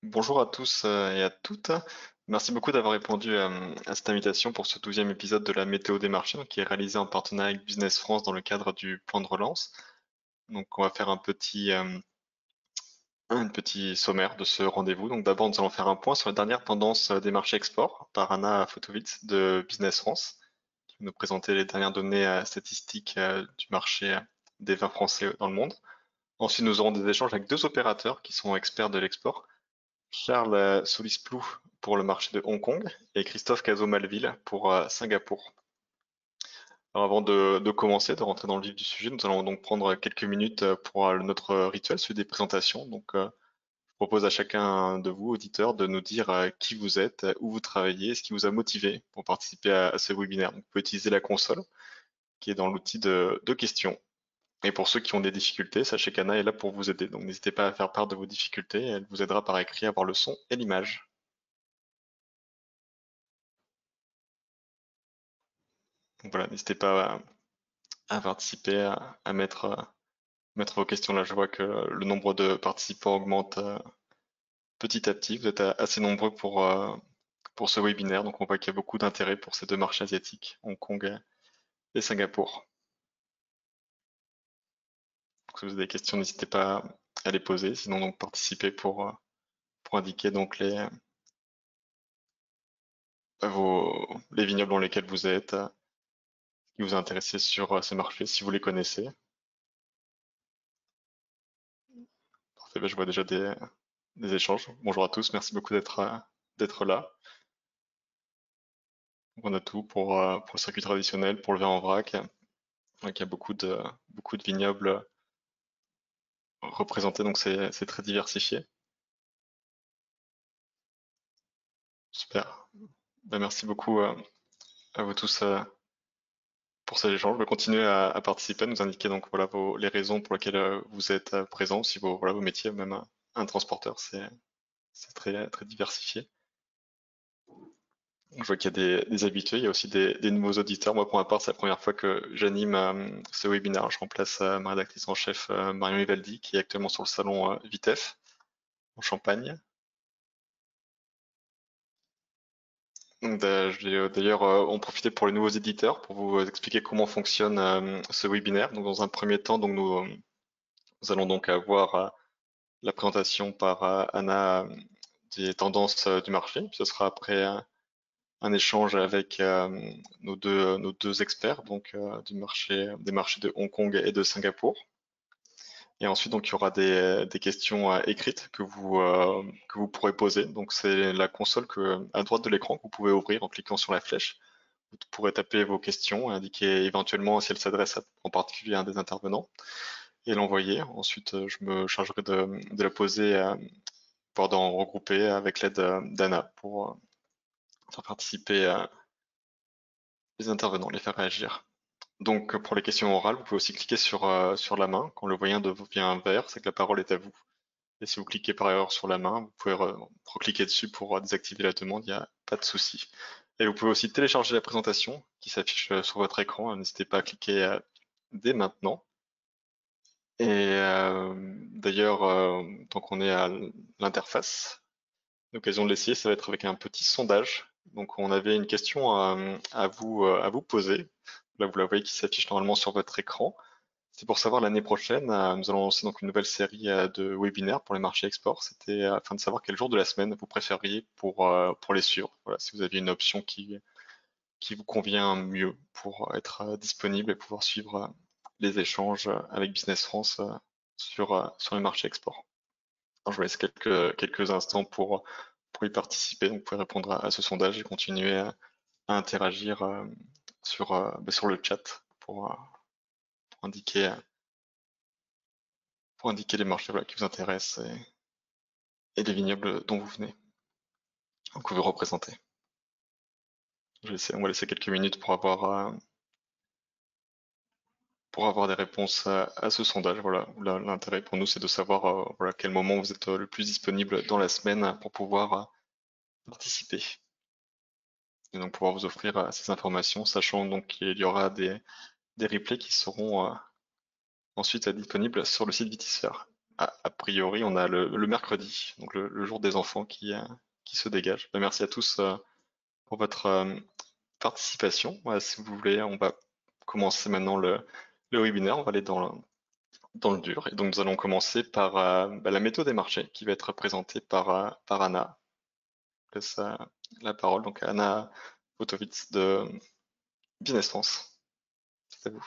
Bonjour à tous et à toutes. Merci beaucoup d'avoir répondu à cette invitation pour ce 12e épisode de la météo des marchés, qui est réalisé en partenariat avec Business France dans le cadre du plan de relance. Donc, on va faire un petit sommaire de ce rendez-vous. Donc, d'abord, nous allons faire un point sur la dernière tendance des marchés export par Anna Fotovitz de Business France, qui va nous présenter les dernières données statistiques du marché des vins français dans le monde. Ensuite, nous aurons des échanges avec deux opérateurs qui sont experts de l'export. Charles Solisplou pour le marché de Hong Kong et Christophe Cazot-Malville pour Singapour. Alors avant de commencer, de rentrer dans le vif du sujet, nous allons donc prendre quelques minutes pour notre rituel, celui des présentations. Donc, je propose à chacun de vous, auditeurs, de nous dire qui vous êtes, où vous travaillez, ce qui vous a motivé pour participer à ce webinaire. Donc, vous pouvez utiliser la console qui est dans l'outil de questions. Et pour ceux qui ont des difficultés, sachez qu'Anna est là pour vous aider. Donc, n'hésitez pas à faire part de vos difficultés. Elle vous aidera par écrit à voir le son et l'image. Donc voilà, n'hésitez pas à participer, à mettre vos questions là. Je vois que le nombre de participants augmente petit à petit. Vous êtes assez nombreux pour ce webinaire, donc on voit qu'il y a beaucoup d'intérêt pour ces deux marchés asiatiques, Hong Kong et Singapour. Donc, si vous avez des questions, n'hésitez pas à les poser. Sinon, donc participez pour indiquer donc les vignobles dans lesquels vous êtes, qui vous intéressez sur ces marchés, si vous les connaissez. Parfait, ben, je vois déjà des échanges. Bonjour à tous, merci beaucoup d'être là. On a tout pour le circuit traditionnel, pour le vin en vrac. Donc, il y a beaucoup de vignobles représentés, donc c'est très diversifié. Super. Ben, merci beaucoup à vous tous pour cet échange. Je vais continuer à participer, à nous indiquer donc voilà les raisons pour lesquelles vous êtes présents, si vos métiers, même un transporteur, c'est très diversifié. Je vois qu'il y a des habitués, il y a aussi des nouveaux auditeurs. Moi, pour ma part, c'est la première fois que j'anime ce webinaire. Je remplace ma rédactrice en chef, Marion Ivaldi, qui est actuellement sur le salon Vitef, en Champagne. Donc, je vais d'ailleurs en profiter pour les nouveaux éditeurs pour vous expliquer comment fonctionne ce webinaire. Donc, dans un premier temps, donc, nous allons donc avoir la présentation par Anna des tendances du marché. Puis ce sera après un échange avec nos deux experts donc des marchés de Hong Kong et de Singapour. Et ensuite, donc, il y aura des questions écrites que vous pourrez poser. Donc, c'est la console à droite de l'écran que vous pouvez ouvrir en cliquant sur la flèche. Vous pourrez taper vos questions et indiquer éventuellement si elles s'adressent en particulier à un des intervenants et l'envoyer. Ensuite, je me chargerai de la poser, voire d'en regrouper avec l'aide d'Anna pour faire participer les intervenants, les faire réagir. Donc, pour les questions orales, vous pouvez aussi cliquer sur la main. Quand le voyant devient vert, c'est que la parole est à vous. Et si vous cliquez par erreur sur la main, vous pouvez recliquer dessus pour désactiver la demande, il n'y a pas de souci. Et vous pouvez aussi télécharger la présentation qui s'affiche sur votre écran. N'hésitez pas à cliquer dès maintenant. Et d'ailleurs, tant qu'on est à l'interface, l'occasion de l'essayer, ça va être avec un petit sondage. Donc, on avait une question à vous poser. Là, vous la voyez qui s'affiche normalement sur votre écran. C'est pour savoir l'année prochaine, nous allons lancer donc une nouvelle série de webinaires pour les marchés export. C'était afin de savoir quel jour de la semaine vous préfériez pour les suivre. Voilà, si vous aviez une option qui vous convient mieux pour être disponible et pouvoir suivre les échanges avec Business France sur les marchés export. Alors, je vous laisse quelques instants pour y participer. Donc, vous pouvez répondre à ce sondage et continuer à interagir sur le chat pour indiquer, pour indiquer les marchés voilà, qui vous intéressent et les vignobles dont vous venez, que vous représentez. On va laisser quelques minutes pour avoir des réponses à ce sondage. Voilà, l'intérêt pour nous, c'est de savoir voilà, quel moment vous êtes le plus disponible dans la semaine pour pouvoir participer. Et donc pouvoir vous offrir ces informations, sachant donc qu'il y aura des replays qui seront ensuite disponibles sur le site Vitisphère. a priori, on a le mercredi, donc le jour des enfants qui se dégage. Ben, merci à tous pour votre participation. Voilà, si vous voulez, on va commencer maintenant le webinaire. On va aller dans le dur. Et donc, nous allons commencer par la méthode des marchés qui va être présentée par Anna. Je laisse la parole donc à Anna Wojtowicz de Business France. C'est à vous.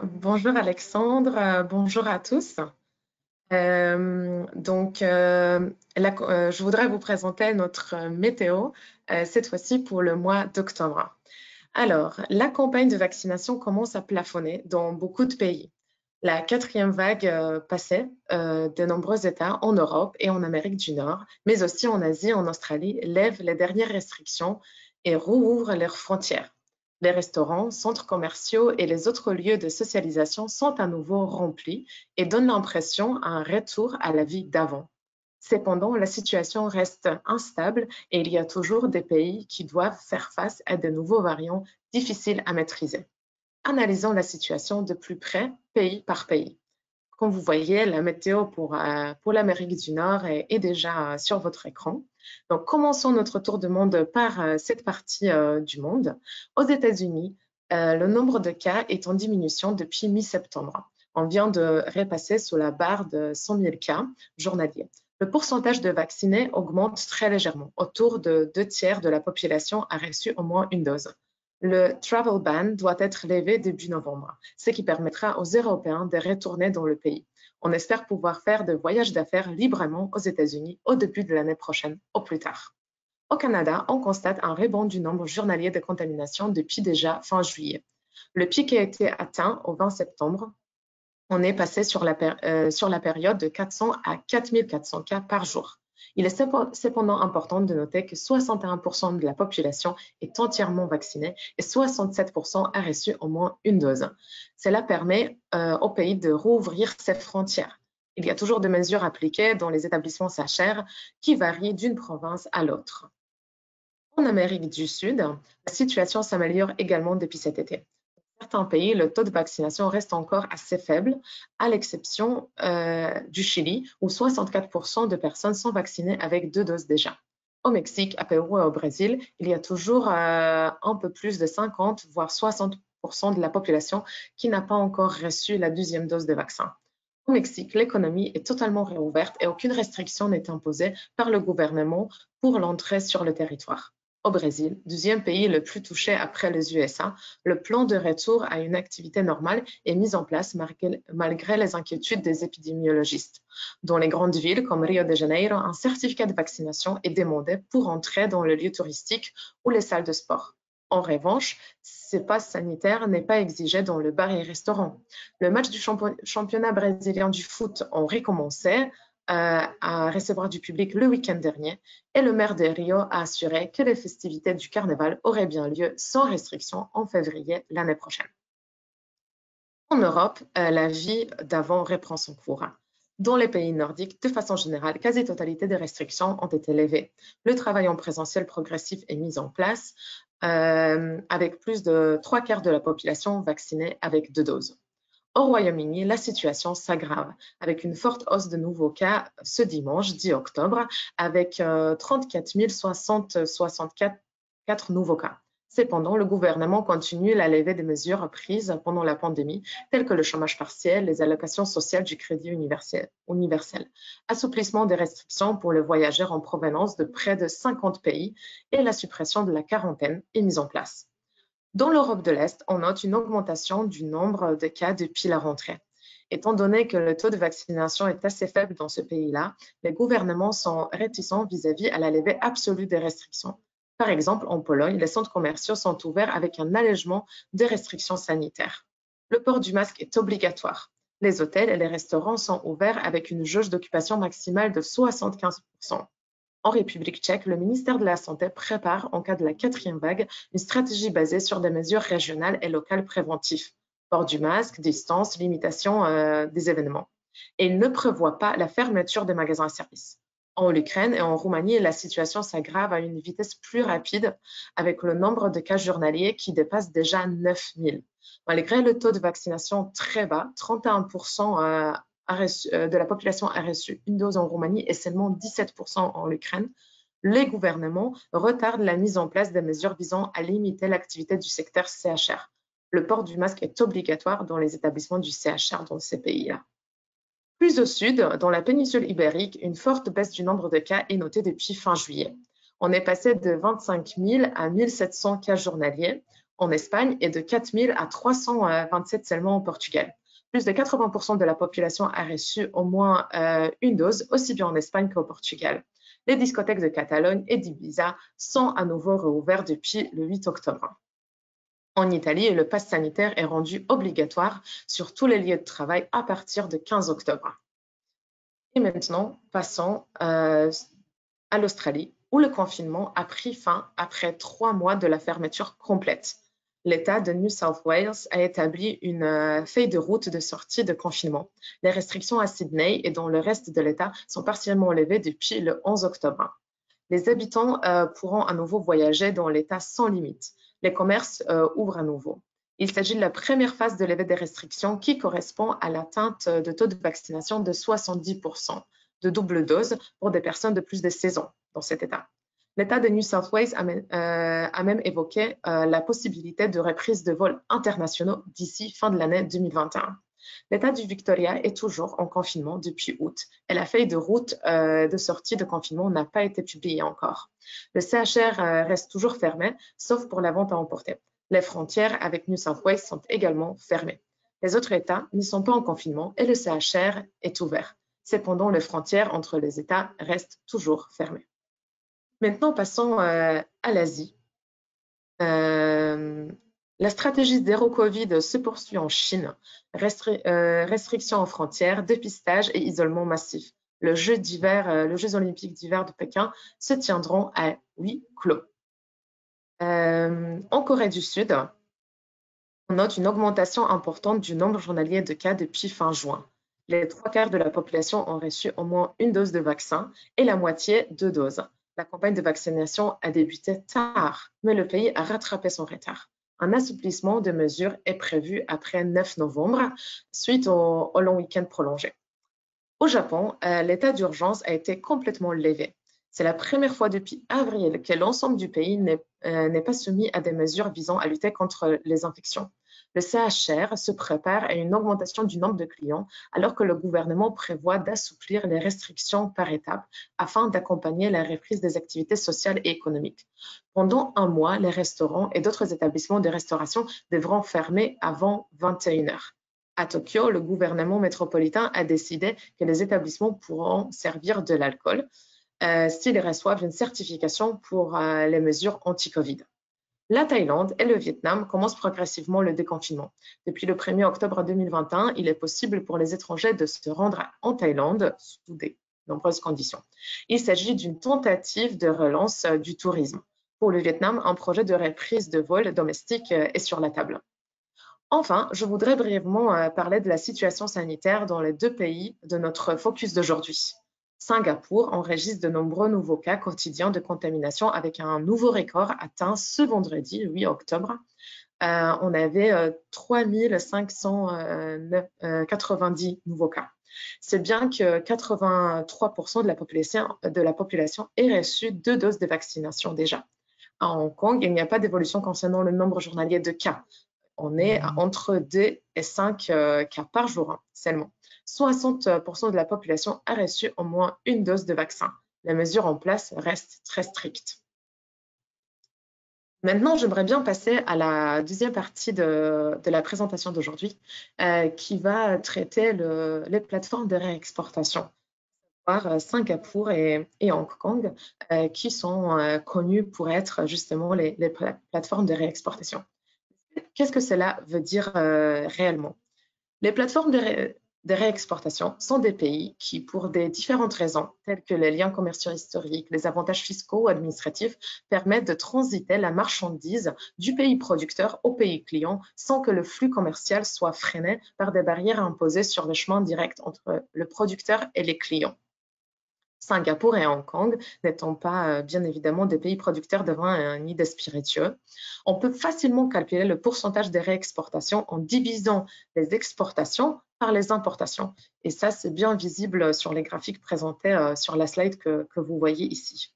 Bonjour Alexandre, bonjour à tous. Je voudrais vous présenter notre météo, cette fois-ci pour le mois d'octobre. Alors, la campagne de vaccination commence à plafonner dans beaucoup de pays. La quatrième vague passée, de nombreux États en Europe et en Amérique du Nord, mais aussi en Asie et en Australie, lèvent les dernières restrictions et rouvrent leurs frontières. Les restaurants, centres commerciaux et les autres lieux de socialisation sont à nouveau remplis et donnent l'impression d'un retour à la vie d'avant. Cependant, la situation reste instable et il y a toujours des pays qui doivent faire face à de nouveaux variants difficiles à maîtriser. Analysons la situation de plus près, pays par pays. Comme vous voyez, la météo pour l'Amérique du Nord est déjà sur votre écran. Donc, commençons notre tour de monde par cette partie du monde. Aux États-Unis, le nombre de cas est en diminution depuis mi-septembre. On vient de repasser sous la barre de 100 000 cas journaliers. Le pourcentage de vaccinés augmente très légèrement. Autour de 2 tiers de la population a reçu au moins une dose. Le travel ban doit être levé début novembre, ce qui permettra aux Européens de retourner dans le pays. On espère pouvoir faire de voyages d'affaires librement aux États-Unis au début de l'année prochaine, au plus tard. Au Canada, on constate un rebond du nombre journalier de contaminations depuis déjà fin juillet. Le pic a été atteint au 20 septembre. On est passé sur la période de 400 à 4400 cas par jour. Il est cependant important de noter que 61% de la population est entièrement vaccinée et 67% a reçu au moins une dose. Cela permet au pays de rouvrir ses frontières. Il y a toujours des mesures appliquées dans les établissements sanitaires qui varient d'une province à l'autre. En Amérique du Sud, la situation s'améliore également depuis cet été. Dans certains pays, le taux de vaccination reste encore assez faible, à l'exception du Chili, où 64% de personnes sont vaccinées avec 2 doses déjà. Au Mexique, à Pérou et au Brésil, il y a toujours un peu plus de 50, voire 60% de la population qui n'a pas encore reçu la 2e dose de vaccin. Au Mexique, l'économie est totalement réouverte et aucune restriction n'est imposée par le gouvernement pour l'entrée sur le territoire. Au Brésil, 2e pays le plus touché après les USA, le plan de retour à une activité normale est mis en place malgré les inquiétudes des épidémiologistes. Dans les grandes villes comme Rio de Janeiro, un certificat de vaccination est demandé pour entrer dans le lieu touristique ou les salles de sport. En revanche, ce pass sanitaire n'est pas exigé dans le bar et restaurant. Le match du championnat brésilien du foot a recommencé à recevoir du public le week-end dernier et le maire de Rio a assuré que les festivités du carnaval auraient bien lieu sans restriction en février l'année prochaine. En Europe, la vie d'avant reprend son cours. Dans les pays nordiques, de façon générale, quasi-totalité des restrictions ont été levées. Le travail en présentiel progressif est mis en place avec plus de 3/4 de la population vaccinée avec 2 doses. Au Royaume-Uni, la situation s'aggrave avec une forte hausse de nouveaux cas ce dimanche 10 octobre avec 34 064 nouveaux cas. Cependant, le gouvernement continue la levée des mesures prises pendant la pandémie, telles que le chômage partiel, les allocations sociales du crédit universel, assouplissement des restrictions pour les voyageurs en provenance de près de 50 pays et la suppression de la quarantaine est mise en place. Dans l'Europe de l'Est, on note une augmentation du nombre de cas depuis la rentrée. Étant donné que le taux de vaccination est assez faible dans ce pays-là, les gouvernements sont réticents vis-à-vis à la levée absolue des restrictions. Par exemple, en Pologne, les centres commerciaux sont ouverts avec un allègement des restrictions sanitaires. Le port du masque est obligatoire. Les hôtels et les restaurants sont ouverts avec une jauge d'occupation maximale de 75%. En République tchèque, le ministère de la Santé prépare, en cas de la 4e vague, une stratégie basée sur des mesures régionales et locales préventives. Port du masque, distance, limitation des événements. Et il ne prévoit pas la fermeture des magasins et services. En Ukraine et en Roumanie, la situation s'aggrave à une vitesse plus rapide avec le nombre de cas journaliers qui dépasse déjà 9 000. Malgré le taux de vaccination très bas, 31% de la population a reçu une dose en Roumanie et seulement 17% en Ukraine, les gouvernements retardent la mise en place des mesures visant à limiter l'activité du secteur CHR. Le port du masque est obligatoire dans les établissements du CHR dans ces pays-là. Plus au sud, dans la péninsule ibérique, une forte baisse du nombre de cas est notée depuis fin juillet. On est passé de 25 000 à 1 700 cas journaliers en Espagne et de 4 000 à 327 seulement au Portugal. Plus de 80% de la population a reçu au moins une dose, aussi bien en Espagne qu'au Portugal. Les discothèques de Catalogne et d'Ibiza sont à nouveau réouvertes depuis le 8 octobre. En Italie, le pass sanitaire est rendu obligatoire sur tous les lieux de travail à partir de 15 octobre. Et maintenant, passons à l'Australie, où le confinement a pris fin après 3 mois de la fermeture complète. L'État de New South Wales a établi une feuille de route de sortie de confinement. Les restrictions à Sydney et dans le reste de l'État sont partiellement levées depuis le 11 octobre. Les habitants pourront à nouveau voyager dans l'État sans limite. Les commerces ouvrent à nouveau. Il s'agit de la première phase de levée des restrictions qui correspond à l'atteinte de taux de vaccination de 70% de double dose pour des personnes de plus de 16 ans dans cet État. L'État de New South Wales a même évoqué la possibilité de reprise de vols internationaux d'ici fin de l'année 2021. L'État du Victoria est toujours en confinement depuis août et la feuille de route de sortie de confinement n'a pas été publiée encore. Le CHR reste toujours fermé, sauf pour la vente à emporter. Les frontières avec New South Wales sont également fermées. Les autres États ne sont pas en confinement et le CHR est ouvert. Cependant, les frontières entre les États restent toujours fermées. Maintenant, passons à l'Asie. La stratégie zéro Covid se poursuit en Chine. Restrictions aux frontières, dépistage et isolement massif. Les Jeux olympiques d'hiver de Pékin se tiendront à huis clos. En Corée du Sud, on note une augmentation importante du nombre journalier de cas depuis fin juin. Les 3/4 de la population ont reçu au moins une dose de vaccin et la moitié 2 doses. La campagne de vaccination a débuté tard, mais le pays a rattrapé son retard. Un assouplissement de mesures est prévu après 9 novembre, suite au long week-end prolongé. Au Japon, l'état d'urgence a été complètement levé. C'est la première fois depuis avril que l'ensemble du pays n'est pas soumis à des mesures visant à lutter contre les infections. Le CHR se prépare à une augmentation du nombre de clients alors que le gouvernement prévoit d'assouplir les restrictions par étapes afin d'accompagner la reprise des activités sociales et économiques. Pendant un mois, les restaurants et d'autres établissements de restauration devront fermer avant 21 h. À Tokyo, le gouvernement métropolitain a décidé que les établissements pourront servir de l'alcool s'ils reçoivent une certification pour les mesures anti-Covid. La Thaïlande et le Vietnam commencent progressivement le déconfinement. Depuis le 1er octobre 2021, il est possible pour les étrangers de se rendre en Thaïlande sous de nombreuses conditions. Il s'agit d'une tentative de relance du tourisme. Pour le Vietnam, un projet de reprise de vol domestique est sur la table. Enfin, je voudrais brièvement parler de la situation sanitaire dans les 2 pays de notre focus d'aujourd'hui. Singapour enregistre de nombreux nouveaux cas quotidiens de contamination avec un nouveau record atteint ce vendredi, le 8 octobre. On avait 3 590 nouveaux cas. C'est bien que 83% de la population ait reçu 2 doses de vaccination déjà. À Hong Kong, il n'y a pas d'évolution concernant le nombre journalier de cas. On est entre 2 et 5 cas par jour seulement. 60% de la population a reçu au moins une dose de vaccin. Les mesures en place restent très strictes. Maintenant, j'aimerais bien passer à la deuxième partie de la présentation d'aujourd'hui qui va traiter les plateformes de réexportation, par Singapour et Hong Kong, qui sont connues pour être justement les plateformes de réexportation. Qu'est-ce que cela veut dire réellement? Les plateformes de réexportation sont des pays qui, pour des différentes raisons, telles que les liens commerciaux historiques, les avantages fiscaux ou administratifs, permettent de transiter la marchandise du pays producteur au pays client sans que le flux commercial soit freiné par des barrières imposées sur le chemin direct entre le producteur et les clients. Singapour et Hong Kong n'étant pas, bien évidemment, des pays producteurs de vin ni de spiritueux, on peut facilement calculer le pourcentage des réexportations en divisant les exportations par les importations. Et ça, c'est bien visible sur les graphiques présentés sur la slide que vous voyez ici.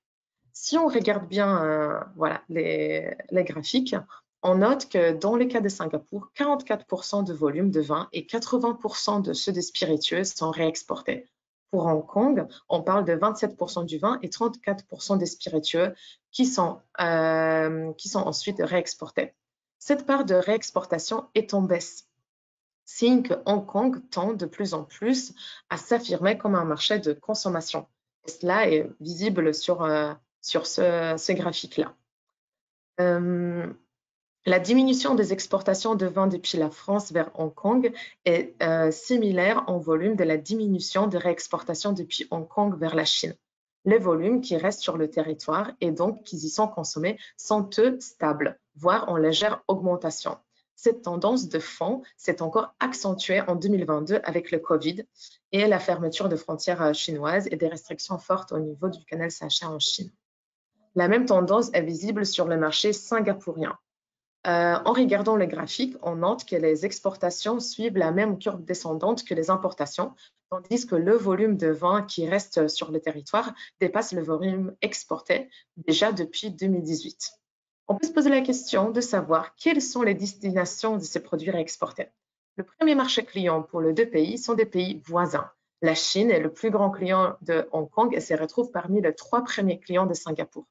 Si on regarde bien voilà, les graphiques, on note que dans le cas de Singapour, 44% de volume de vin et 80% de ceux des spiritueux sont réexportés. Pour Hong Kong, on parle de 27% du vin et 34% des spiritueux qui sont ensuite réexportés. Cette part de réexportation est en baisse, signe que Hong Kong tend de plus en plus à s'affirmer comme un marché de consommation. Et cela est visible sur ce graphique-là. La diminution des exportations de vin depuis la France vers Hong Kong est similaire en volume de la diminution des réexportations depuis Hong Kong vers la Chine. Les volumes qui restent sur le territoire et donc qui y sont consommés sont eux stables, voire en légère augmentation. Cette tendance de fond s'est encore accentuée en 2022 avec le Covid et la fermeture de frontières chinoises et des restrictions fortes au niveau du canal Sacha en Chine. La même tendance est visible sur le marché singapourien. En regardant le graphique, on note que les exportations suivent la même courbe descendante que les importations, tandis que le volume de vin qui reste sur le territoire dépasse le volume exporté déjà depuis 2018. On peut se poser la question de savoir quelles sont les destinations de ces produits réexportés. Le premier marché client pour les deux pays sont des pays voisins. La Chine est le plus grand client de Hong Kong et se retrouve parmi les 3 premiers clients de Singapour.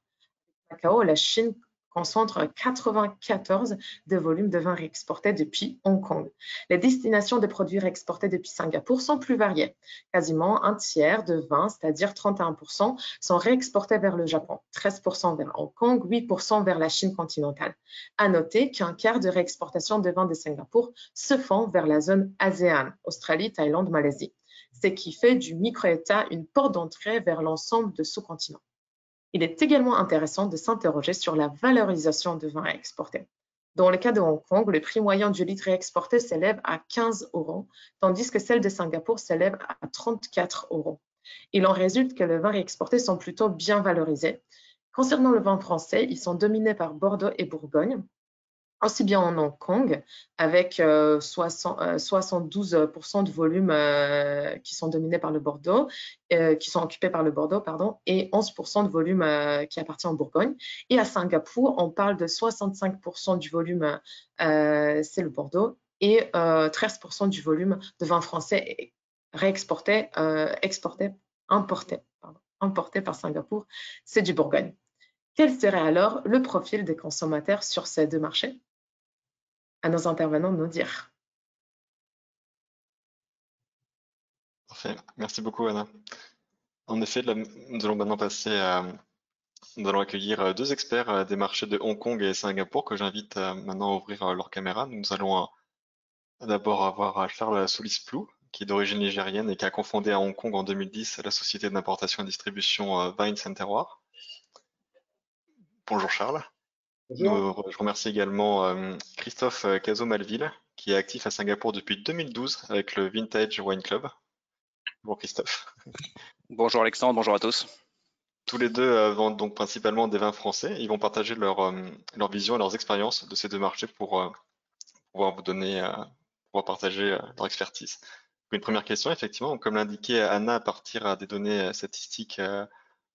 Macao, la Chine concentre 94 de volume de vin réexporté depuis Hong Kong. Les destinations de produits réexportés depuis Singapour sont plus variées. Quasiment un tiers de vin, c'est-à-dire 31%, sont réexportés vers le Japon, 13% vers Hong Kong, 8% vers la Chine continentale. À noter qu'un quart de réexportation de vin de Singapour se font vers la zone ASEAN, Australie, Thaïlande, Malaisie, ce qui fait du micro-État une porte d'entrée vers l'ensemble de sous-continent. Il est également intéressant de s'interroger sur la valorisation de vins exportés. Dans le cas de Hong Kong, le prix moyen du litre exporté s'élève à 15 €, tandis que celle de Singapour s'élève à 34 €. Il en résulte que les vins réexportés sont plutôt bien valorisés. Concernant le vin français, ils sont dominés par Bordeaux et Bourgogne, aussi bien en Hong Kong, avec 72% de volume qui sont dominés par le Bordeaux, qui sont occupés par le Bordeaux, pardon, et 11% de volume qui appartient en Bourgogne. Et à Singapour, on parle de 65% du volume, c'est le Bordeaux, et 13% du volume de vin français réexporté, importé par Singapour, c'est du Bourgogne. Quel serait alors le profil des consommateurs sur ces deux marchés? À nos intervenants de nous dire. Parfait. Merci beaucoup, Anna. En effet, là, nous allons maintenant nous allons accueillir deux experts des marchés de Hong Kong et Singapour que j'invite maintenant à ouvrir leur caméra. Nous allons d'abord avoir Charles Soulis-Plou, qui est d'origine nigérienne et qui a cofondé à Hong Kong en 2010 la société d'importation et distribution Vines and Terroir. Bonjour Charles. Bonjour. Je remercie également Christophe Cazot-Malville, qui est actif à Singapour depuis 2012 avec le Vintage Wine Club. Bonjour Christophe. Bonjour Alexandre, bonjour à tous. Tous les deux vendent donc principalement des vins français. Ils vont partager leur vision et leurs expériences de ces deux marchés pour pouvoir vous donner, pouvoir partager leur expertise. Une première question, effectivement, comme l'indiquait Anna, à partir des données statistiques,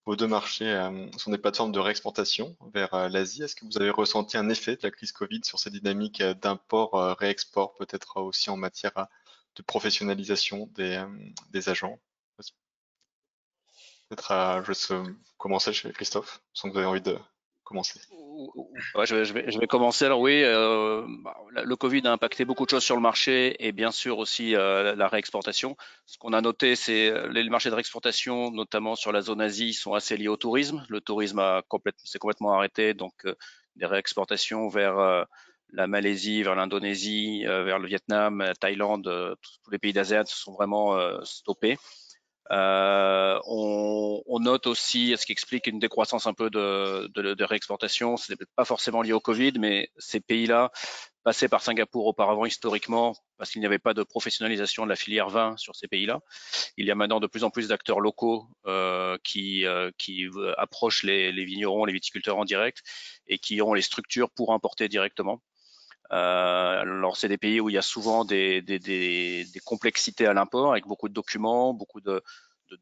vos deux marchés sont des plateformes de réexportation vers l'Asie. Est-ce que vous avez ressenti un effet de la crise Covid sur ces dynamiques d'import, réexport, peut-être aussi en matière de professionnalisation des agents? Peut-être je vais commencer chez Christophe, sans que vous avez envie de commencer. Ouais, je vais commencer. Alors oui, le Covid a impacté beaucoup de choses sur le marché et bien sûr aussi la réexportation. Ce qu'on a noté, c'est les marchés de réexportation, notamment sur la zone Asie, sont assez liés au tourisme. Le tourisme s'est complètement arrêté, donc des réexportations vers la Malaisie, vers l'Indonésie, vers le Vietnam, la Thaïlande, tous les pays d'ASEAN se sont vraiment stoppés. On note aussi, ce qui explique une décroissance un peu de réexportation, c'est pas forcément lié au Covid, mais ces pays-là passé par Singapour auparavant historiquement parce qu'il n'y avait pas de professionnalisation de la filière vin sur ces pays-là. Il y a maintenant de plus en plus d'acteurs locaux qui approchent les vignerons, les viticulteurs en direct et qui ont les structures pour importer directement. Alors c'est des pays où il y a souvent des complexités à l'import avec beaucoup de documents, beaucoup de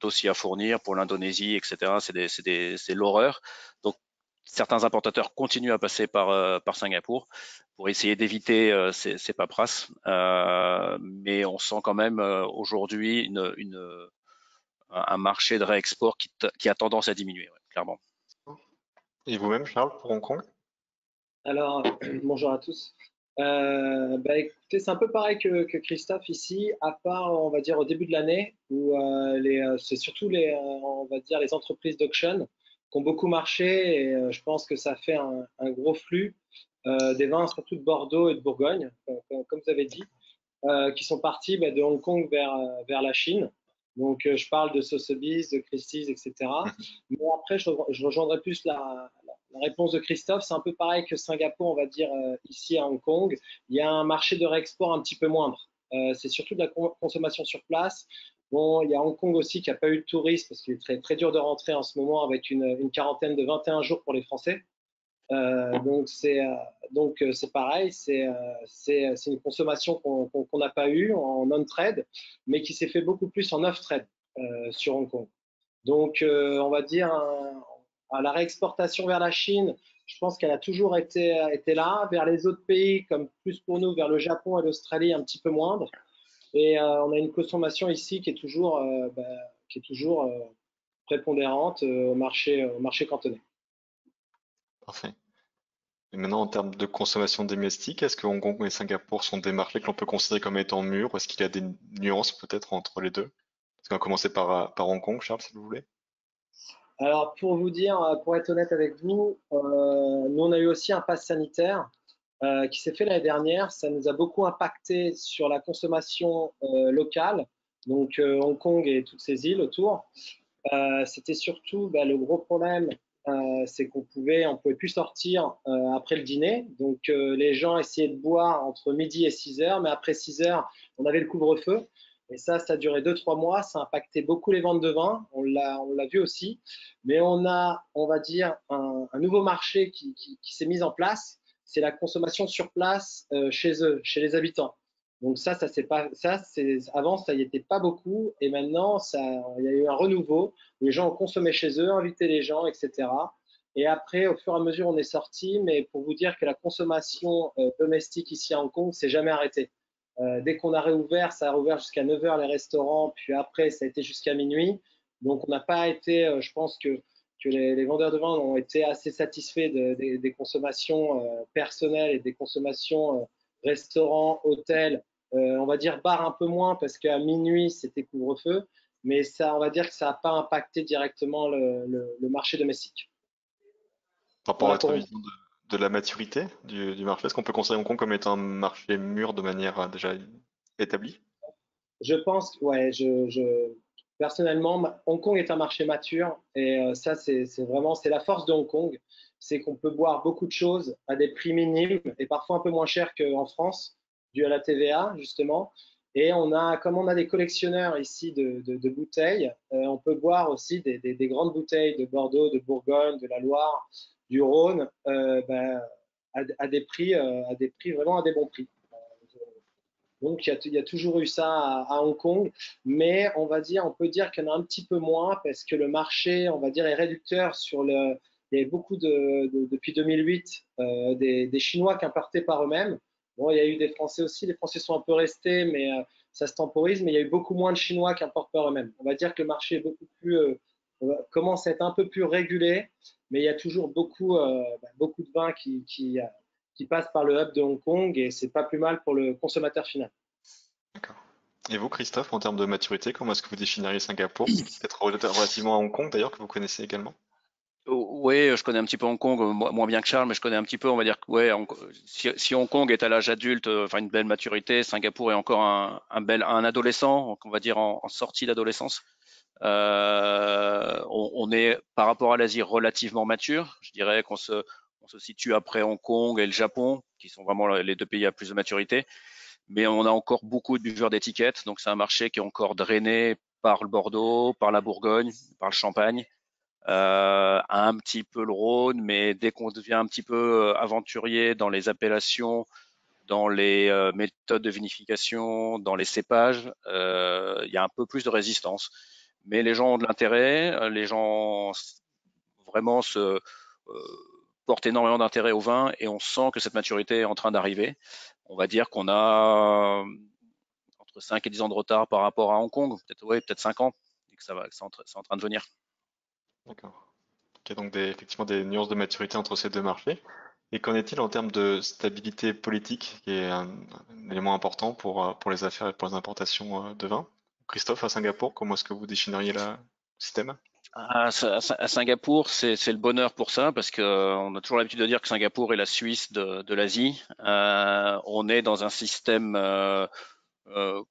dossiers à fournir pour l'Indonésie, etc. C'est l'horreur. Donc certains importateurs continuent à passer par Singapour pour essayer d'éviter ces paperasses. Mais on sent quand même aujourd'hui un marché de réexport qui a tendance à diminuer, ouais, clairement. Et vous-même, Charles, pour Hong Kong? Alors, bonjour à tous. Écoutez, c'est un peu pareil que Christophe ici, à part, on va dire, au début de l'année, où c'est surtout on va dire, les entreprises d'auction qui ont beaucoup marché, et je pense que ça fait un gros flux des vins, surtout de Bordeaux et de Bourgogne, comme vous avez dit, qui sont partis de Hong Kong vers la Chine. Donc, je parle de Sotheby's, de Christie's, etc. Mais après, je rejoindrai plus la réponse de Christophe. C'est un peu pareil que Singapour, on va dire, ici à Hong Kong. Il y a un marché de réexport un petit peu moindre. C'est surtout de la consommation sur place. Bon, il y a Hong Kong aussi qui n'a pas eu de tourisme parce qu'il est très, très dur de rentrer en ce moment avec une quarantaine de 21 jours pour les Français. Donc c'est pareil, c'est une consommation qu'on n'a pas eue en on-trade, mais qui s'est fait beaucoup plus en off-trade sur Hong Kong. Donc on va dire à la réexportation vers la Chine, je pense qu'elle a toujours été là, vers les autres pays comme plus pour nous, vers le Japon et l'Australie un petit peu moindre. Et on a une consommation ici qui est toujours prépondérante au marché cantonais. Parfait. Et maintenant, en termes de consommation domestique, est-ce que Hong Kong et Singapour sont des marchés que l'on peut considérer comme étant mûrs, ou est-ce qu'il y a des nuances peut-être entre les deux? Est-ce qu'on va commencer par Hong Kong, Charles, si vous voulez? Alors, pour vous dire, pour être honnête avec vous, nous, on a eu aussi un pass sanitaire qui s'est fait l'année dernière. Ça nous a beaucoup impacté sur la consommation locale, donc Hong Kong et toutes ces îles autour. C'était surtout le gros problème, c'est qu'on pouvait plus sortir après le dîner. Donc, les gens essayaient de boire entre midi et 6 heures, mais après 6 heures, on avait le couvre-feu. Et ça a duré 2-3 mois. Ça a impacté beaucoup les ventes de vin. On l'a vu aussi. Mais on va dire, un nouveau marché qui s'est mis en place. C'est la consommation sur place chez eux, chez les habitants. Donc avant, ça y était pas beaucoup. Et maintenant, il y a eu un renouveau. Les gens ont consommé chez eux, invité les gens, etc. Et après, au fur et à mesure, on est sorti. Mais pour vous dire que la consommation domestique ici à Hong Kong, s'est jamais arrêtée. Dès qu'on a réouvert, ça a rouvert jusqu'à 9 h les restaurants, puis après, ça a été jusqu'à minuit. Donc, on n'a pas été, je pense que les vendeurs de vin ont été assez satisfaits des consommations personnelles et des consommations restaurants, hôtels, on va dire bar un peu moins parce qu'à minuit, c'était couvre-feu. Mais ça, on va dire que ça n'a pas impacté directement le marché domestique. Par rapport à votre vision de la maturité du marché, est-ce qu'on peut considérer Hong Kong comme étant un marché mûr de manière déjà établie? Je pense, ouais, personnellement, Hong Kong est un marché mature et ça, c'est la force de Hong Kong, c'est qu'on peut boire beaucoup de choses à des prix minimes et parfois un peu moins cher qu'en France, dû à la TVA justement. Et comme on a des collectionneurs ici de bouteilles, on peut boire aussi des grandes bouteilles de Bordeaux, de Bourgogne, de la Loire, du Rhône, à des prix vraiment à des bons prix. Donc, il y a toujours eu ça à Hong Kong, mais on peut dire qu'il y en a un petit peu moins parce que le marché, on va dire, est réducteur il y avait beaucoup depuis 2008, des Chinois qui importaient par eux-mêmes. Bon, il y a eu des Français aussi, les Français sont un peu restés, mais ça se temporise, mais il y a eu beaucoup moins de Chinois qui importent par eux-mêmes. On va dire que le marché est beaucoup plus, commence à être un peu plus régulé, mais il y a toujours beaucoup de vins qui passe par le hub de Hong Kong et c'est pas plus mal pour le consommateur final. D'accord. Et vous, Christophe, en termes de maturité, comment est-ce que vous définiriez Singapour? Peut-être relativement à Hong Kong d'ailleurs, que vous connaissez également? Oui, je connais un petit peu Hong Kong, moins bien que Charles, mais je connais un petit peu. On va dire que ouais, si Hong Kong est à l'âge adulte, enfin une belle maturité, Singapour est encore un adolescent, on va dire en sortie d'adolescence. On est par rapport à l'Asie relativement mature. Je dirais On se situe après Hong Kong et le Japon, qui sont vraiment les deux pays à plus de maturité. Mais on a encore beaucoup de buveurs d'étiquettes, donc c'est un marché qui est encore drainé par le Bordeaux, par la Bourgogne, par le Champagne, un petit peu le Rhône, mais dès qu'on devient un petit peu aventurier dans les appellations, dans les méthodes de vinification, dans les cépages, il y a un peu plus de résistance. Mais les gens ont de l'intérêt, les gens vraiment portent énormément d'intérêt au vin et on sent que cette maturité est en train d'arriver. On va dire qu'on a entre 5 et 10 ans de retard par rapport à Hong Kong, peut-être 5 ans, et que c'est en train de venir. D'accord. Il y a donc effectivement des nuances de maturité entre ces deux marchés. Et qu'en est-il en termes de stabilité politique, qui est un élément important pour les affaires et pour les importations de vin? Christophe, à Singapour, comment est-ce que vous définiriez le système? À Singapour, c'est le bonheur pour ça, parce qu'on a toujours l'habitude de dire que Singapour est la Suisse de l'Asie. On est dans un système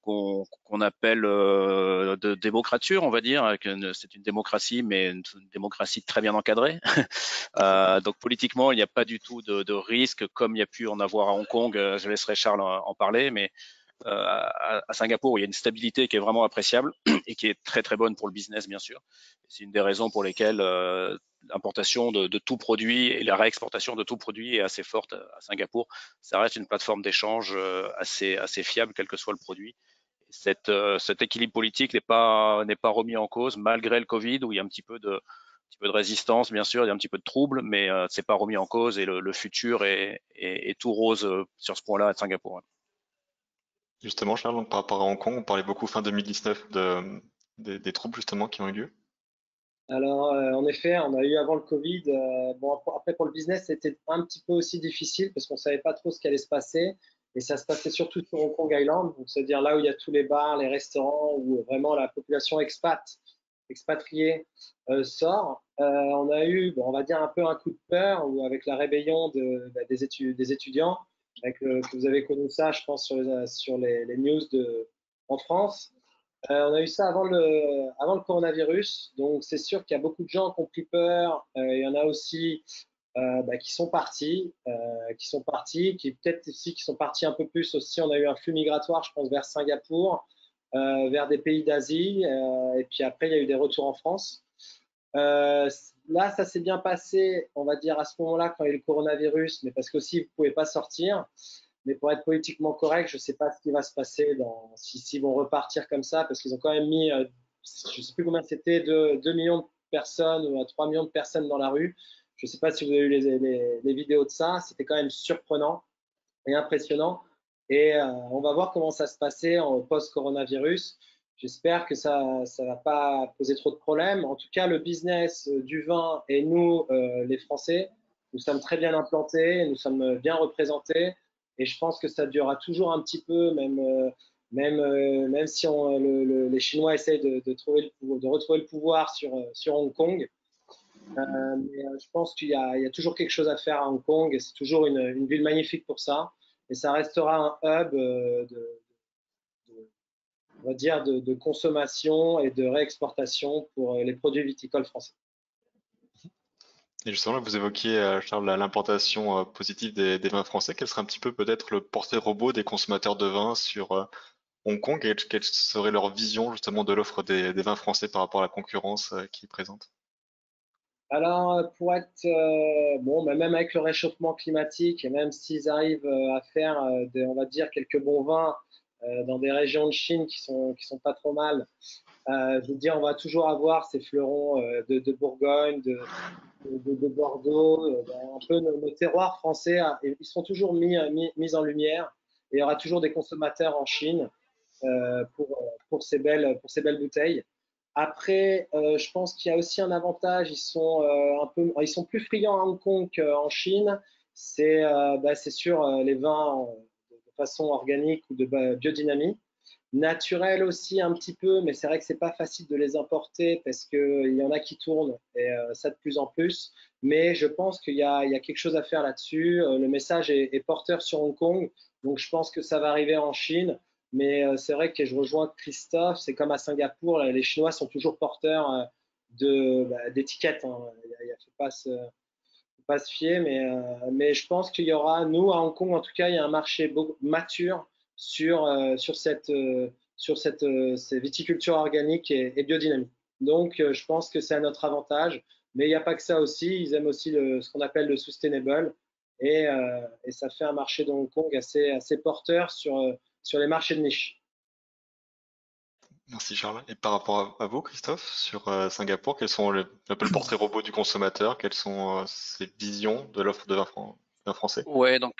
qu'on appelle de démocrature, on va dire. C'est une démocratie, mais une démocratie très bien encadrée. Donc politiquement, il n'y a pas du tout de risque, comme il y a pu en avoir à Hong Kong. Je laisserai Charles en parler, mais à Singapour, il y a une stabilité qui est vraiment appréciable et qui est très très bonne pour le business, bien sûr. C'est une des raisons pour lesquelles l'importation de tout produit et la réexportation de tout produit est assez forte à Singapour. Ça reste une plateforme d'échange assez fiable, quel que soit le produit. Cet équilibre politique n'est pas remis en cause malgré le Covid, où il y a un petit peu de résistance, bien sûr, il y a un petit peu de trouble, mais c'est pas remis en cause et le futur est tout rose sur ce point-là à Singapour. Justement, Charles, donc, par rapport à Hong Kong, on parlait beaucoup fin 2019 des troubles justement qui ont eu lieu. Alors, en effet, on a eu avant le Covid. Bon, après, pour le business, c'était un petit peu aussi difficile parce qu'on ne savait pas trop ce qui allait se passer. Et ça se passait surtout sur Hong Kong Island, donc c'est-à-dire là où il y a tous les bars, les restaurants, où vraiment la population expatriée sort. On a eu, bon, on va dire, un peu un coup de peur où, avec la rébellion des étudiants, que vous avez connu ça, je pense, sur les news en France. On a eu ça avant le coronavirus, donc c'est sûr qu'il y a beaucoup de gens qui ont pris peur. Il y en a aussi qui sont partis, qui peut-être aussi qui sont partis un peu plus aussi. On a eu un flux migratoire, je pense, vers Singapour, vers des pays d'Asie, et puis après il y a eu des retours en France. Là, ça s'est bien passé, on va dire à ce moment-là quand il y a eu le coronavirus, mais parce qu'aussi vous ne pouvez pas sortir. Mais pour être politiquement correct, je ne sais pas ce qui va se passer s'ils vont repartir comme ça, parce qu'ils ont quand même mis, je ne sais plus combien c'était, 2 millions de personnes ou 3 millions de personnes dans la rue. Je ne sais pas si vous avez eu les vidéos de ça. C'était quand même surprenant et impressionnant. Et on va voir comment ça se passait en post-coronavirus. J'espère que ça ne va pas poser trop de problèmes. En tout cas, le business du vin et nous, les Français, nous sommes très bien implantés, nous sommes bien représentés. Et je pense que ça durera toujours un petit peu, même si les Chinois essayent de retrouver le pouvoir sur Hong Kong. Mais je pense qu'il y a toujours quelque chose à faire à Hong Kong et c'est toujours une ville magnifique pour ça. Et ça restera un hub on va dire de consommation et de réexportation pour les produits viticoles français. Et justement, là, vous évoquiez, Charles, l'importation positive des vins français. Quel serait un petit peu peut-être le portrait robot des consommateurs de vin sur Hong Kong et quelle serait leur vision justement de l'offre des vins français par rapport à la concurrence qui est présente? Alors, pour être bon, même avec le réchauffement climatique et même s'ils arrivent à faire, on va dire, quelques bons vins dans des régions de Chine qui sont pas trop mal, je veux dire, on va toujours avoir ces fleurons de Bourgogne, de Bordeaux, un peu nos terroirs français, ils seront toujours mis en lumière. Et il y aura toujours des consommateurs en Chine pour ces belles bouteilles. Après, je pense qu'il y a aussi un avantage. Ils sont plus friands à Hong Kong qu'en Chine. C'est sur les vins de façon organique ou de biodynamie. Naturel aussi un petit peu, mais c'est vrai que c'est pas facile de les importer parce qu'il y en a qui tournent et ça de plus en plus. Mais je pense qu'il y a quelque chose à faire là-dessus. Le message est porteur sur Hong Kong, donc je pense que ça va arriver en Chine. Mais c'est vrai que je rejoins Christophe, c'est comme à Singapour, les Chinois sont toujours porteurs d'étiquettes. Hein. Il ne faut pas se fier, mais je pense qu'il y aura, nous à Hong Kong en tout cas, il y a un marché mature sur ces viticultures organiques et biodynamiques. Donc, je pense que c'est à notre avantage. Mais il n'y a pas que ça aussi. Ils aiment aussi ce qu'on appelle le sustainable. Et ça fait un marché de Hong Kong assez porteur sur les marchés de niche. Merci Charles. Et par rapport à vous, Christophe, sur Singapour, quels sont un peu le portrait robot du consommateur? Quelles sont ses visions de l'offre de vin français? Ouais, donc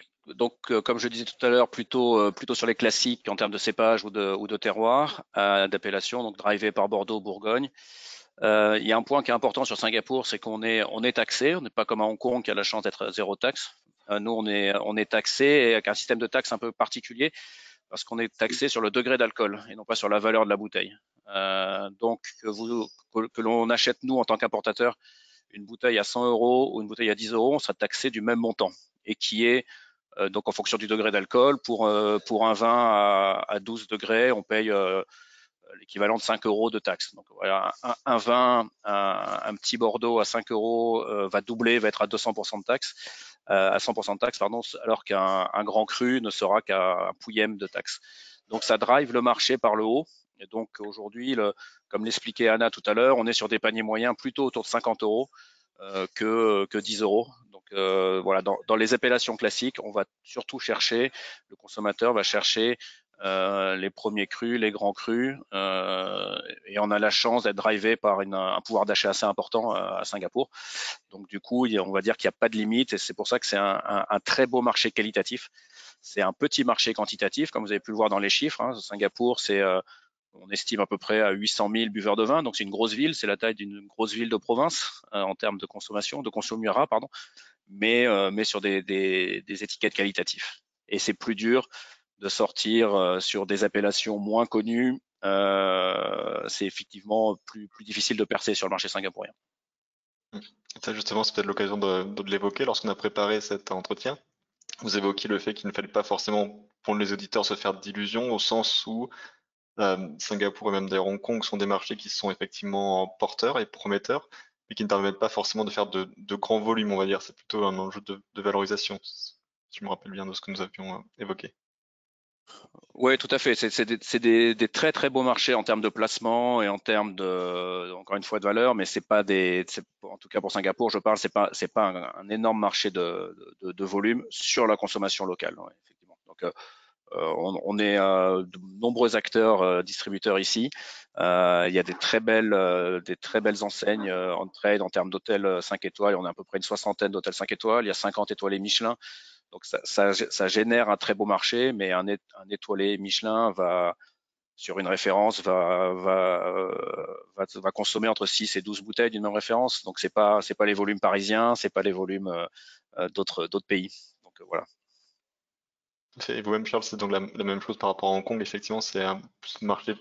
comme je disais tout à l'heure, plutôt sur les classiques en termes de cépage ou de terroir, d'appellation, donc drivé par Bordeaux, Bourgogne. Il y a un point qui est important sur Singapour, c'est on est taxé. On n'est pas comme à Hong Kong qui a la chance d'être à zéro taxe. Nous, on est taxé et avec un système de taxe un peu particulier parce qu'on est taxé sur le degré d'alcool et non pas sur la valeur de la bouteille. Donc que l'on achète nous en tant qu'importateur une bouteille à 100 euros ou une bouteille à 10 euros, on sera taxé du même montant et qui est donc en fonction du degré d'alcool. Pour un vin à 12 degrés, on paye l'équivalent de 5 euros de taxe. Donc voilà, un vin, un petit Bordeaux à 5 euros va doubler, va être à 200% de taxe, à 100% de taxe, pardon, alors qu'un grand cru ne sera qu'à un pouillème de taxe. Donc ça drive le marché par le haut. Et donc aujourd'hui, comme l'expliquait Anna tout à l'heure, on est sur des paniers moyens plutôt autour de 50 euros que 10 euros. Donc voilà, dans les appellations classiques, on va surtout chercher, le consommateur va chercher les premiers crus, les grands crus, et on a la chance d'être drivé par un pouvoir d'achat assez important à Singapour. Donc du coup, on va dire qu'il n'y a pas de limite et c'est pour ça que c'est un très beau marché qualitatif. C'est un petit marché quantitatif, comme vous avez pu le voir dans les chiffres. Hein. Singapour, on estime à peu près à 800 000 buveurs de vin, donc c'est une grosse ville, c'est la taille d'une grosse ville de province en termes de consommation, de consommurat, pardon, mais sur des étiquettes qualitatives. Et c'est plus dur de sortir sur des appellations moins connues. C'est effectivement plus difficile de percer sur le marché singapourien. Ça, justement, c'est peut-être l'occasion de l'évoquer lorsqu'on a préparé cet entretien. Vous évoquiez le fait qu'il ne fallait pas forcément, pour les auditeurs, se faire d'illusions, au sens où Singapour et même d'ailleurs Hong Kong sont des marchés qui sont effectivement porteurs et prometteurs, mais qui ne permettent pas forcément de faire de grands volumes, on va dire. C'est plutôt un enjeu de valorisation, si je me rappelle bien de ce que nous avions évoqué. Oui, tout à fait. C'est des très très beaux marchés en termes de placement et en termes encore une fois, de valeur, mais en tout cas pour Singapour, je parle, c'est pas un énorme marché de volume sur la consommation locale, ouais, effectivement. Donc, on est de nombreux acteurs distributeurs ici. Il y a des très belles enseignes en trade en termes d'hôtels 5 étoiles. On a à peu près une soixantaine d'hôtels 5 étoiles. Il y a 50 étoilés Michelin. Donc ça génère un très beau marché, mais un étoilé Michelin sur une référence va consommer entre 6 et 12 bouteilles d'une même référence. Donc c'est pas les volumes parisiens, c'est pas les volumes d'autres pays. Donc voilà. Et vous-même, Charles, c'est donc la même chose par rapport à Hong Kong. Effectivement, c'est un marché,